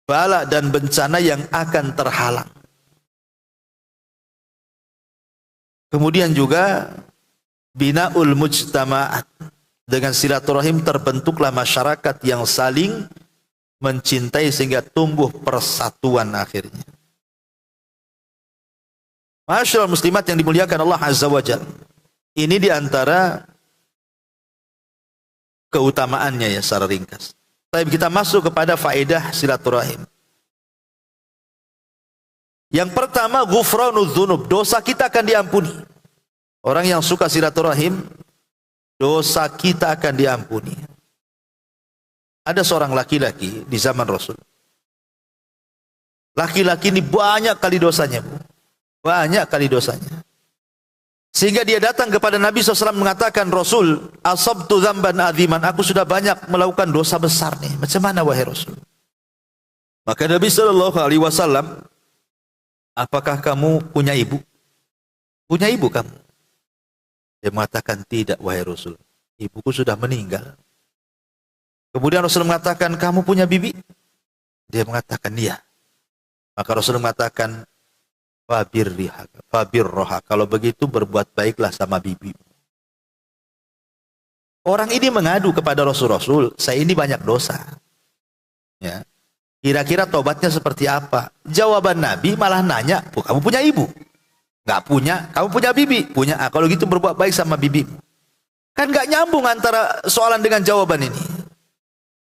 bala dan bencana yang akan terhalang. Kemudian juga binaul mujtama'at. Dengan silaturahim terbentuklah masyarakat yang saling mencintai sehingga tumbuh persatuan akhirnya. Masyaallah muslimat yang dimuliakan Allah Azza wa Jalla. Ini diantara keutamaannya ya secara ringkas. Tapi kita masuk kepada faedah silaturahim. Yang pertama, ghufranudz dzunub, dosa kita akan diampuni. Orang yang suka silaturahim, dosa kita akan diampuni. Ada seorang laki-laki di zaman Rasul. Laki-laki ini banyak kali dosanya, Bu. Banyak kali dosanya. Sehingga dia datang kepada Nabi SAW mengatakan, Rasul, asabtu dzamban aziman, aku sudah banyak melakukan dosa besar nih. Macam mana wahai Rasul? Maka Nabi SAW, apakah kamu punya ibu? Punya ibu kamu? Dia mengatakan, tidak wahai Rasul, ibuku sudah meninggal. Kemudian Rasul mengatakan, kamu punya bibi? Dia mengatakan, iya. Maka Rasul mengatakan, Fabirroha, kalau begitu berbuat baiklah sama bibi. Orang ini mengadu kepada Rasul, saya ini banyak dosa. Ya. Kira-kira tobatnya seperti apa? Jawaban Nabi malah nanya, kamu punya ibu? Nggak punya. Kamu punya bibi? Punya. Kalau gitu berbuat baik sama bibi. Kan nggak nyambung antara soalan dengan jawaban ini.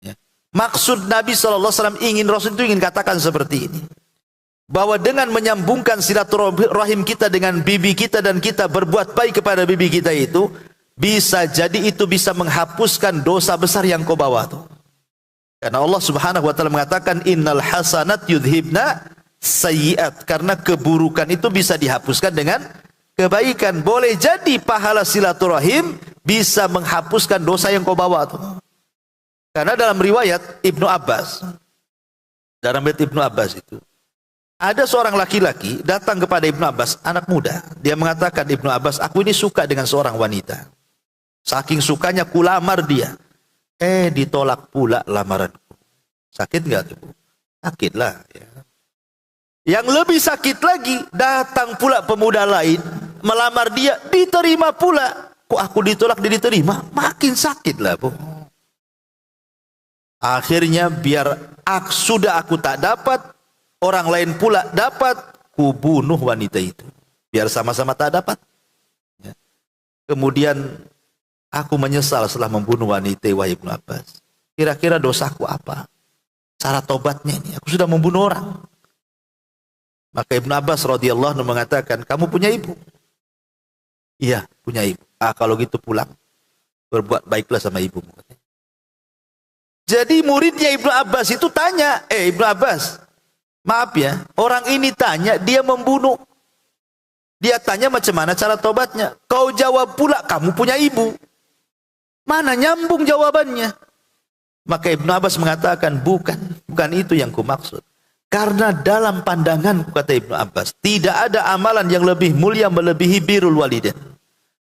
Ya. Maksud Nabi SAW Rasul itu ingin katakan seperti ini. Bahwa dengan menyambungkan silaturahim kita dengan bibi kita dan kita berbuat baik kepada bibi kita itu, bisa jadi itu bisa menghapuskan dosa besar yang kau bawa tuh. Karena Allah Subhanahu wa taala mengatakan innal hasanat yudhibna sayyiat, karena keburukan itu bisa dihapuskan dengan kebaikan. Boleh jadi pahala silaturahim bisa menghapuskan dosa yang kau bawa tuh. Karena dalam riwayat Ibnu Abbas, itu ada seorang laki-laki datang kepada Ibnu Abbas, anak muda. Dia mengatakan, Ibnu Abbas, aku ini suka dengan seorang wanita. Saking sukanya kulamar dia. Ditolak pula lamaranku. Sakit nggak tuh? Sakit lah. Ya. Yang lebih sakit lagi, datang pula pemuda lain melamar dia, diterima pula. Kok aku ditolak, dia diterima? Makin sakit lah, Bu. Akhirnya sudah aku tak dapat, orang lain pula dapat, ku bunuh wanita itu. Biar sama-sama tak dapat. Ya. Kemudian aku menyesal setelah membunuh wanita, wahai Ibnu Abbas. Kira-kira dosaku apa? Cara tobatnya ini, aku sudah membunuh orang. Maka Ibnu Abbas radhiyallahu anhu mengatakan, kamu punya ibu? Iya, punya ibu. Kalau gitu pulang, berbuat baiklah sama ibumu. Jadi muridnya Ibnu Abbas itu tanya, Ibnu Abbas, maaf ya, orang ini tanya, dia membunuh. Dia tanya macam mana cara tobatnya. Kau jawab pula, kamu punya ibu. Mana nyambung jawabannya? Maka Ibnu Abbas mengatakan, bukan itu yang kumaksud. Karena dalam pandanganku, kata Ibnu Abbas, tidak ada amalan yang lebih mulia melebihi birrul walidain.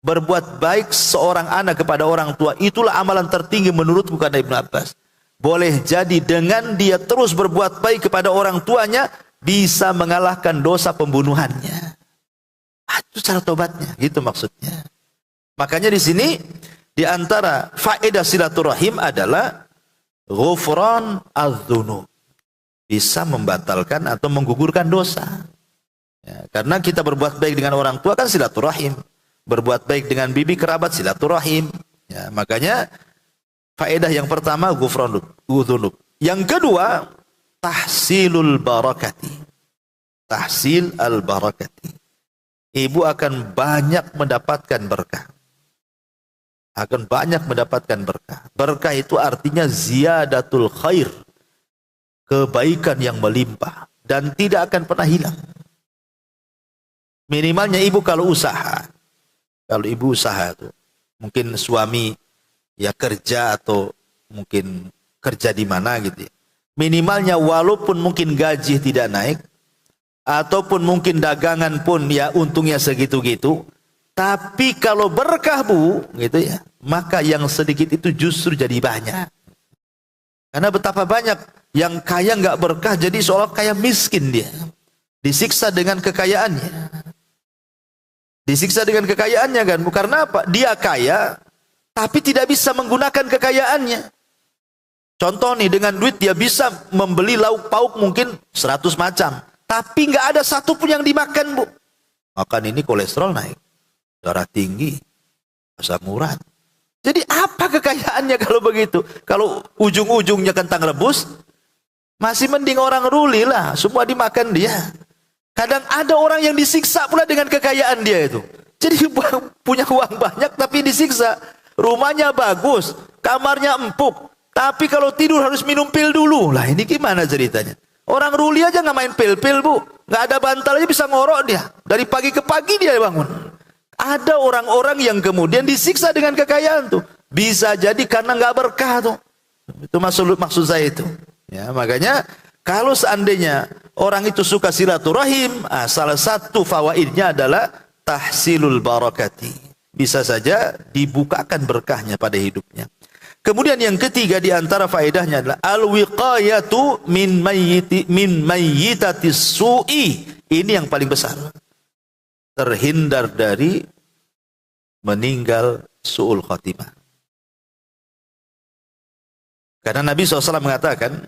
Berbuat baik seorang anak kepada orang tua, itulah amalan tertinggi menurutku, kata Ibnu Abbas. Boleh jadi dengan dia terus berbuat baik kepada orang tuanya, bisa mengalahkan dosa pembunuhannya. Itu cara tobatnya, gitu maksudnya. Makanya di sini, di antara faedah silaturahim adalah ghufran adz-dzunub. Bisa membatalkan atau menggugurkan dosa. Ya, karena kita berbuat baik dengan orang tua kan silaturahim. Berbuat baik dengan bibi kerabat silaturahim. Ya, makanya faedah yang pertama ghufranul dzunub. Yang kedua tahsilul barakati. Tahsil al barakati. Ibu akan banyak mendapatkan berkah. Akan banyak mendapatkan berkah. Berkah itu artinya ziyadatul khair. Kebaikan yang melimpah dan tidak akan pernah hilang. Minimalnya ibu kalau usaha. Kalau ibu usaha itu, mungkin suami ya kerja atau mungkin kerja di mana gitu ya. Minimalnya walaupun mungkin gaji tidak naik ataupun mungkin dagangan pun ya untungnya segitu-gitu, tapi kalau berkah Bu gitu ya, maka yang sedikit itu justru jadi banyak. Karena betapa banyak yang kaya nggak berkah jadi seolah kaya miskin dia. Disiksa dengan kekayaannya. Disiksa dengan kekayaannya kan, karena apa? Dia kaya tapi tidak bisa menggunakan kekayaannya. Contoh nih, dengan duit dia bisa membeli lauk pauk mungkin 100 macam, tapi nggak ada satu pun yang dimakan Bu. Makan ini kolesterol naik, darah tinggi, asam urat. Jadi apa kekayaannya kalau begitu? Kalau ujung-ujungnya kentang rebus, masih mending orang ruli lah, semua dimakan dia. Kadang ada orang yang disiksa pula dengan kekayaan dia itu. Jadi punya uang banyak tapi disiksa. Rumahnya bagus, kamarnya empuk, tapi kalau tidur harus minum pil dulu. Lah ini gimana ceritanya? Orang ruli aja nggak main pil-pil Bu, nggak ada bantal aja bisa ngorok dia. Dari pagi ke pagi dia bangun. Ada orang-orang yang kemudian disiksa dengan kekayaan tuh. Bisa jadi karena nggak berkah tuh. Itu maksud saya itu. Ya, makanya kalau seandainya orang itu suka silaturahim, salah satu fawaidnya adalah tahsilul barakati. Bisa saja dibukakan berkahnya pada hidupnya. Kemudian yang ketiga di antara faedahnya adalah al-wiqayatu min mayyitatis su'i. Ini yang paling besar. Terhindar dari meninggal su'ul khatimah. Karena Nabi SAW mengatakan,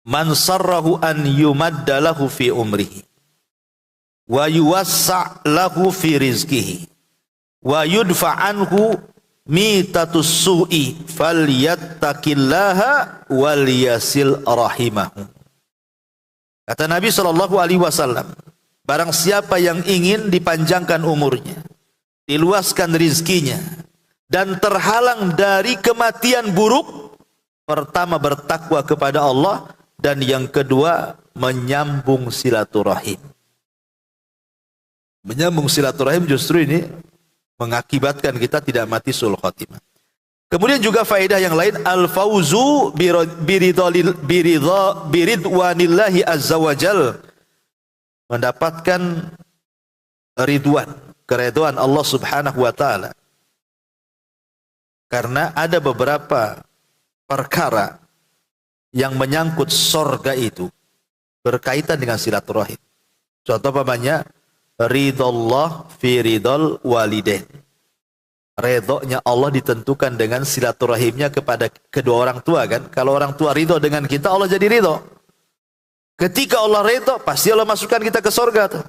man sarrahu an yumadda lahu fi umrihi wa yuwassa' lahu fi rizqihi wa yudfa' anhu mitatus su'i falyattaqillaha wal yasil rahimahu. Kata Nabi SAW, barang siapa yang ingin dipanjangkan umurnya, diluaskan rizkinya, dan terhalang dari kematian buruk, pertama bertakwa kepada Allah, dan yang kedua menyambung silaturahim. Menyambung silaturahim justru ini mengakibatkan kita tidak mati sul khatimah. Kemudian juga faedah yang lain, al-fauzu biridwanillahi azza wajal, mendapatkan ridwan, keridhaan Allah Subhanahu wa taala. Karena ada beberapa perkara yang menyangkut sorga itu, berkaitan dengan silaturahim. Contoh pamannya, ridallah fi ridal walidain. Redoknya Allah ditentukan dengan silaturahimnya kepada kedua orang tua kan. Kalau orang tua ridho dengan kita, Allah jadi ridho. Ketika Allah ridho, pasti Allah masukkan kita ke surga tuh.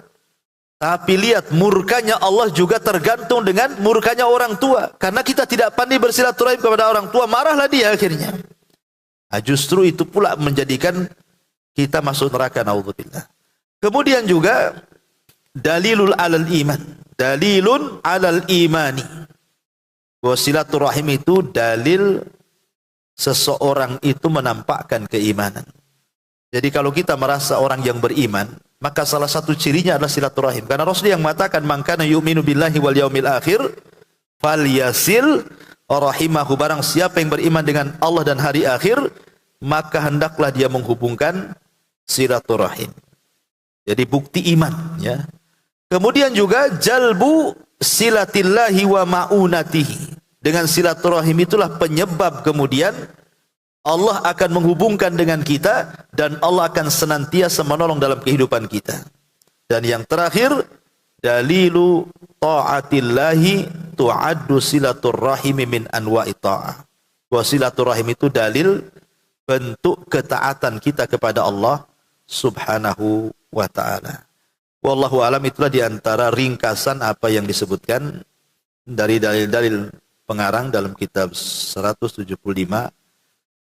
Tapi lihat, murkanya Allah juga tergantung dengan murkanya orang tua. Karena kita tidak pandai bersilaturahim kepada orang tua, marahlah dia akhirnya. Nah, justru itu pula menjadikan kita masuk neraka, naudzubillah. Kemudian juga dalilul alal iman. Dalilun alal imani. Bahwa silaturahim itu dalil seseorang itu menampakkan keimanan. Jadi kalau kita merasa orang yang beriman, maka salah satu cirinya adalah silaturahim. Karena Rasul yang mengatakan, "Man kana yu'minu billahi wal yaumil akhir falyasil rahimahu." Barang siapa yang beriman dengan Allah dan hari akhir, maka hendaklah dia menghubungkan silaturahim. Jadi bukti iman, ya. Kemudian juga jalbu silatillahi wa ma'unatihi. Dengan silaturahim itulah penyebab kemudian Allah akan menghubungkan dengan kita dan Allah akan senantiasa menolong dalam kehidupan kita. Dan yang terakhir, dalilu ta'atillahi tu'addu silaturrahimi min anwa'i ta'ah. Bahwa silaturahim itu dalil bentuk ketaatan kita kepada Allah Subhanahu wa ta'ala. Wallahu alam, itulah diantara ringkasan apa yang disebutkan dari dalil-dalil pengarang dalam kitab 175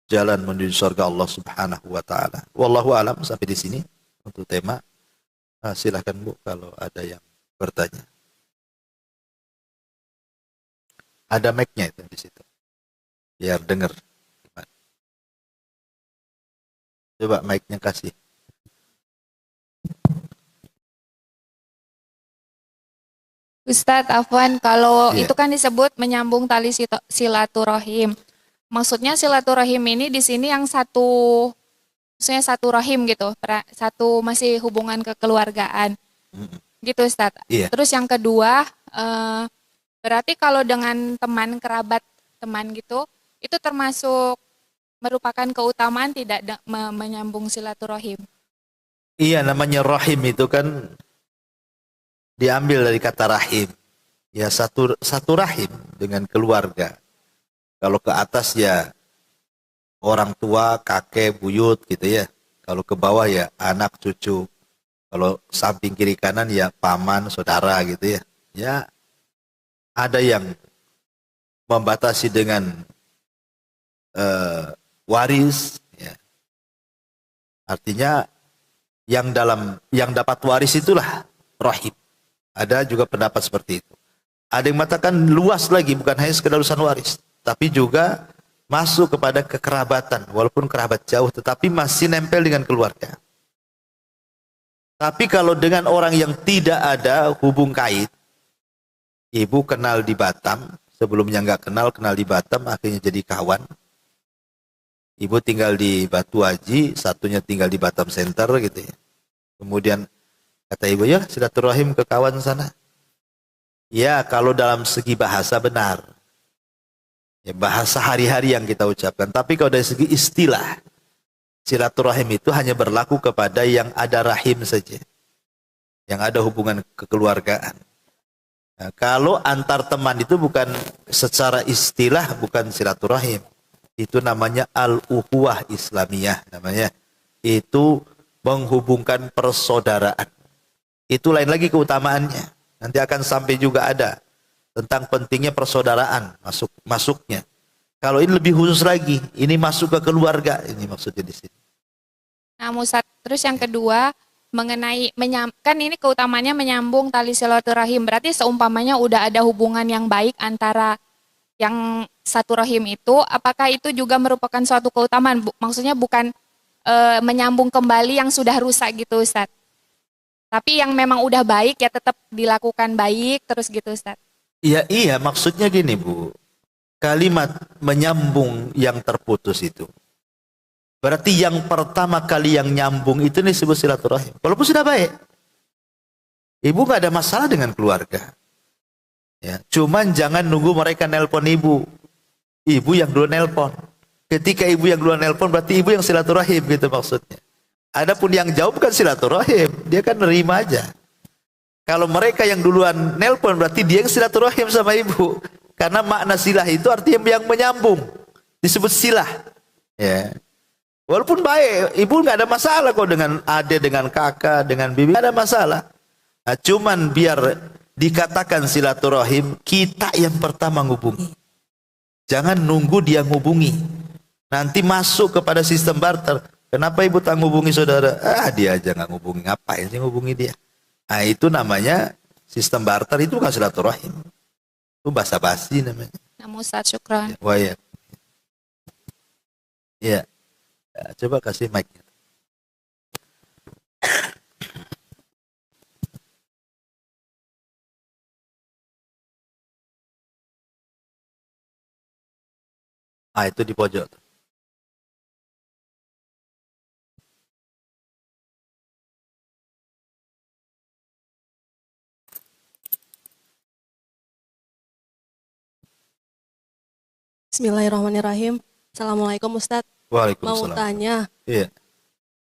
Jalan menuju surga Allah Subhanahu wa ta'ala. Wallahu alam, sampai di sini untuk tema. Silahkan Bu kalau ada yang bertanya. Ada mic-nya itu di situ. Biar dengar. Coba mic-nya kasih. Ustadz Afwan, kalau itu kan disebut menyambung tali silaturahim. Maksudnya silaturahim ini di sini yang satu, maksudnya satu rahim gitu, satu masih hubungan kekeluargaan, gitu Ustadz. Terus yang kedua, berarti kalau dengan teman, kerabat, teman gitu, itu termasuk merupakan keutamaan tidak menyambung silaturahim? Iya, namanya rahim itu kan diambil dari kata rahim. Ya, satu rahim dengan keluarga. Kalau ke atas ya orang tua, kakek, buyut gitu ya. Kalau ke bawah ya anak, cucu. Kalau samping kiri kanan ya paman, saudara gitu ya. Ya, ada yang membatasi dengan waris ya. Artinya yang dapat waris itulah rahim. Ada juga pendapat seperti itu. Ada yang mengatakan luas lagi, bukan hanya sekedar urusan waris, tapi juga masuk kepada kekerabatan, walaupun kerabat jauh, tetapi masih nempel dengan keluarga. Tapi kalau dengan orang yang tidak ada hubung kait, ibu kenal di Batam, sebelumnya nggak kenal di Batam, akhirnya jadi kawan. Ibu tinggal di Batu Haji, satunya tinggal di Batam Center gitu ya. Kemudian kata ibu, ya silaturahim ke kawan sana. Ya, kalau dalam segi bahasa benar. Ya, bahasa hari-hari yang kita ucapkan. Tapi kalau dari segi istilah, silaturahim itu hanya berlaku kepada yang ada rahim saja. Yang ada hubungan kekeluargaan. Nah, kalau antar teman itu bukan secara istilah, bukan silaturahim. Itu namanya al-ukhuwah Islamiyah. Namanya itu menghubungkan persaudaraan. Itu lain lagi keutamaannya. Nanti akan sampai juga ada tentang pentingnya persaudaraan masuknya. Kalau ini lebih khusus lagi, ini masuk ke keluarga, ini maksudnya di sini. Nah, Ustaz, terus yang kedua mengenai kan ini keutamanya menyambung tali silaturahim. Berarti seumpamanya udah ada hubungan yang baik antara yang satu rahim itu, apakah itu juga merupakan suatu keutamaan? Maksudnya bukan menyambung kembali yang sudah rusak gitu, Ustaz. Tapi yang memang udah baik ya tetap dilakukan baik terus gitu, Ustaz. Iya, maksudnya gini, Bu. Kalimat menyambung yang terputus itu. Berarti yang pertama kali yang nyambung itu disebut silaturahim. Walaupun sudah baik. Ibu nggak ada masalah dengan keluarga. Ya, cuman jangan nunggu mereka nelpon ibu. Ibu yang dulu nelpon. Ketika ibu yang dulu nelpon berarti ibu yang silaturahim gitu maksudnya. Adapun yang jauh bukan silaturahim, dia kan nerima aja. Kalau mereka yang duluan nelpon berarti dia yang silaturahim sama ibu. Karena makna silah itu artinya yang menyambung. Disebut silah. Ya. Walaupun baik, ibu nggak ada masalah kok dengan adik, dengan kakak, dengan bibi, nggak ada masalah. Nah, cuman biar dikatakan silaturahim, kita yang pertama ngubungi. Jangan nunggu dia ngubungi. Nanti masuk kepada sistem barter. Kenapa ibu tak ngubungi saudara? Dia aja nggak ngubungi. Ngapain sih ngubungi dia? Nah, itu namanya sistem barter, itu bukan silaturahim. Itu basa-basi namanya. Namun Ustaz, syukran. Wah ya. Iya. Ya, coba kasih mic-nya. Itu di pojok. Bismillahirrahmanirrahim. Assalamualaikum Ustadz. Mau Waalaikumsalam. tanya, Iya.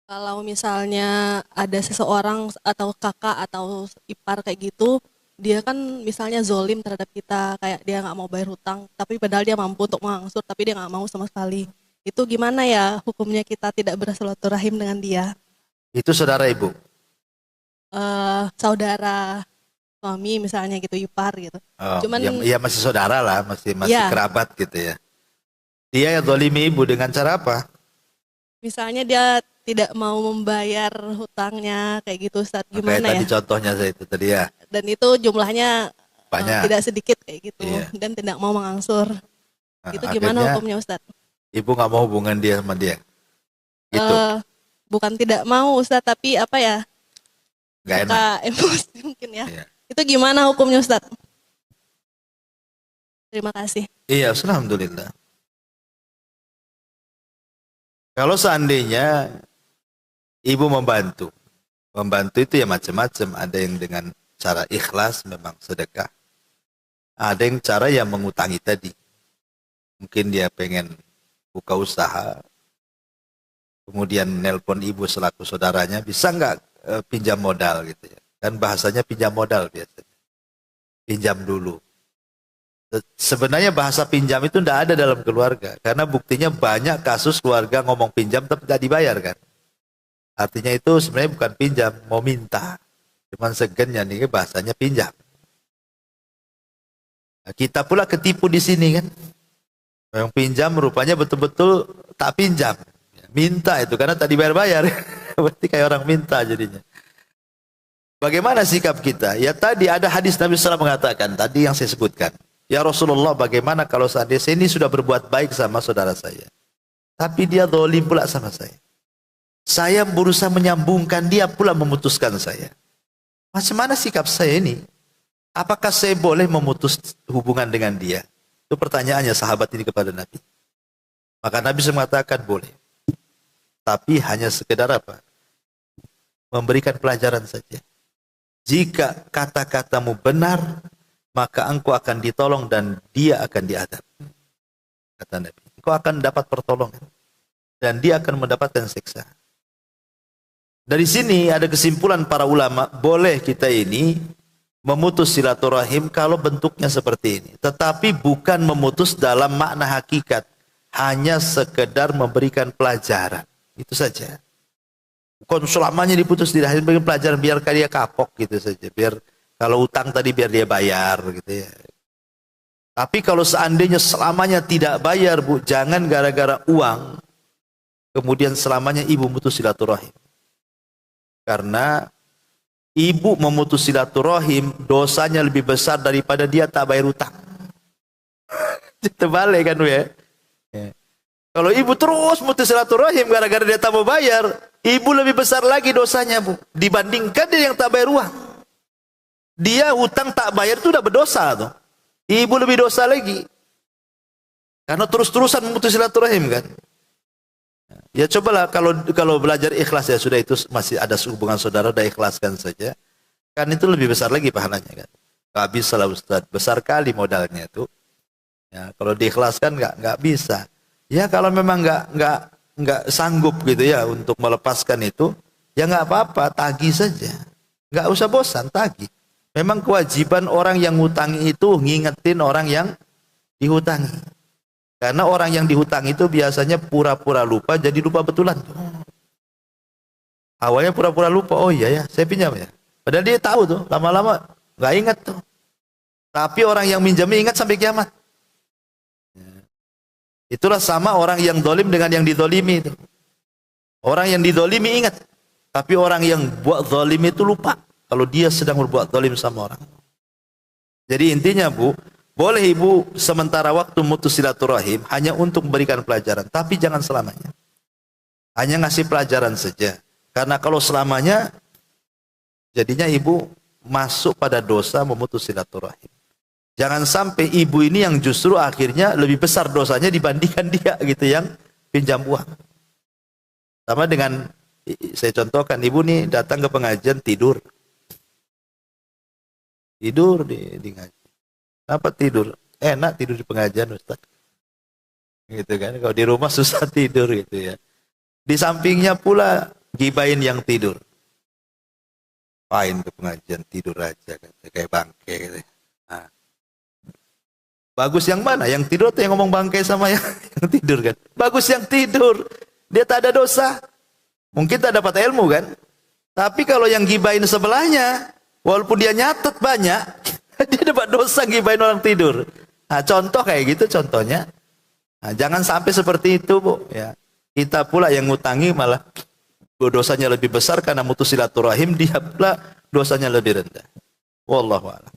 kalau misalnya ada seseorang atau kakak atau ipar kayak gitu, dia kan misalnya zolim terhadap kita, kayak dia nggak mau bayar hutang, tapi padahal dia mampu untuk mengangsur, tapi dia nggak mau sama sekali. Itu gimana ya hukumnya kita tidak bersilaturahim dengan dia? Itu saudara ibu. Saudara suami misalnya gitu, ipar gitu. Cuman Ya masih saudara lah, masih ya, kerabat gitu ya. Dia yang zalimi ibu dengan cara apa? misalnya dia tidak mau membayar hutangnya kayak gitu, Ustadz, Kayak gimana tadi ya? contohnya saya itu tadi ya. Dan itu jumlahnya Banyak. tidak sedikit kayak gitu, Iya. dan tidak mau mengangsur. Nah, Itu gimana akhirnya hukumnya, Ustadz? ibu nggak mau hubungan dia sama dia. Gitu. Bukan tidak mau, Ustadz, tapi apa ya? Nggak enak. Suka emosi mungkin ya. Iya. Itu gimana hukumnya, Ustadz? Terima kasih. Iya, alhamdulillah. Kalau seandainya ibu membantu itu ya macam-macam. Ada yang dengan cara ikhlas, memang sedekah. Ada yang cara yang mengutangi tadi. Mungkin dia pengen buka usaha, kemudian nelpon ibu selaku saudaranya, bisa nggak pinjam modal gitu ya. Kan bahasanya pinjam modal biasanya. Pinjam dulu. Sebenarnya bahasa pinjam itu tidak ada dalam keluarga. Karena buktinya banyak kasus keluarga ngomong pinjam tapi tidak dibayar kan. Artinya itu sebenarnya bukan pinjam, mau minta. Cuman segennya nih bahasanya pinjam. Nah, kita pula ketipu di sini kan. Yang pinjam rupanya betul-betul tak pinjam. Minta itu karena tak dibayar-bayar. Berarti kayak orang minta jadinya. Bagaimana sikap kita? Ya tadi ada hadis Nabi SAW mengatakan, tadi yang saya sebutkan. Ya Rasulullah, bagaimana kalau seandainya saya ini sudah berbuat baik sama saudara saya, tapi dia zalim pula sama saya. Saya berusaha menyambungkan, dia pula memutuskan saya. Macam mana sikap saya ini? Apakah saya boleh memutus hubungan dengan dia? Itu pertanyaannya sahabat ini kepada Nabi. Maka Nabi SAW mengatakan boleh. Tapi hanya sekedar apa? Memberikan pelajaran saja. Jika kata-katamu benar, maka engkau akan ditolong dan dia akan diadab. Kata Nabi. Engkau akan dapat pertolongan. Dan dia akan mendapatkan siksa. Dari sini ada kesimpulan para ulama, boleh kita ini memutus silaturahim kalau bentuknya seperti ini. Tetapi bukan memutus dalam makna hakikat. Hanya sekedar memberikan pelajaran. Itu saja. Bukan selamanya diputus, tidak hanya berikan pelajaran biar dia kapok gitu saja. Biar kalau utang tadi biar dia bayar gitu ya. Tapi kalau seandainya selamanya tidak bayar, Bu, jangan gara-gara uang kemudian selamanya ibu memutus silaturahim. Karena ibu memutus silaturahim dosanya lebih besar daripada dia tak bayar utang. Terbalik kan, Bu ya. Kalau ibu terus memutus silaturahim gara-gara dia tak mau bayar, ibu lebih besar lagi dosanya, Bu, dibandingkan dia yang tak bayar uang. Dia hutang tak bayar itu udah berdosa tuh. Ibu lebih dosa lagi. Karena terus-terusan memutus silaturahim kan. Ya cobalah kalau belajar ikhlas ya sudah, itu masih ada hubungan saudara, udah ikhlaskan saja. Kan itu lebih besar lagi pahalanya kan. Gak bisa lah Ustaz, besar kali modalnya itu. Ya, kalau diikhlaskan nggak bisa. Ya kalau memang nggak sanggup gitu ya untuk melepaskan itu, ya nggak apa-apa, tagih saja. Nggak usah bosan, tagih. Memang kewajiban orang yang ngutangi itu ngingetin orang yang dihutangi. Karena orang yang dihutangi itu biasanya pura-pura lupa, jadi lupa betulan. Awalnya pura-pura lupa, oh iya ya, saya pinjam ya. Padahal dia tahu tuh, lama-lama nggak ingat tuh. Tapi orang yang minjami ingat sampai kiamat. Itulah sama orang yang dolim dengan yang didolimi itu. Orang yang didolimi ingat, tapi orang yang buat dolim itu lupa kalau dia sedang berbuat dolim sama orang. Jadi intinya Bu, boleh ibu sementara waktu mutus silaturahim hanya untuk memberikan pelajaran, tapi jangan selamanya. Hanya ngasih pelajaran saja. Karena kalau selamanya, jadinya ibu masuk pada dosa memutus silaturahim. Jangan sampai ibu ini yang justru akhirnya lebih besar dosanya dibandingkan dia gitu yang pinjam uang. Sama dengan, saya contohkan, ibu nih datang ke pengajian tidur. Tidur di ngaji. Kenapa tidur? Enak tidur di pengajian Ustaz. Gitu kan, kalau di rumah susah tidur gitu ya. Di sampingnya pula gibain yang tidur. Pain ke pengajian tidur aja kan, kayak bangke gitu. Nah. Bagus yang mana? Yang tidur atau yang ngomong bangke sama yang tidur kan? Bagus yang tidur. Dia tak ada dosa. Mungkin tak dapat ilmu kan? Tapi kalau yang gibain sebelahnya, walaupun dia nyatet banyak, dia dapat dosa gibain orang tidur. Nah, contoh kayak gitu contohnya. Nah, jangan sampai seperti itu, Bu. Ya. Kita pula yang ngutangi malah dosanya lebih besar karena mutus silaturahim, dia pula dosanya lebih rendah. Wallahu a'lam.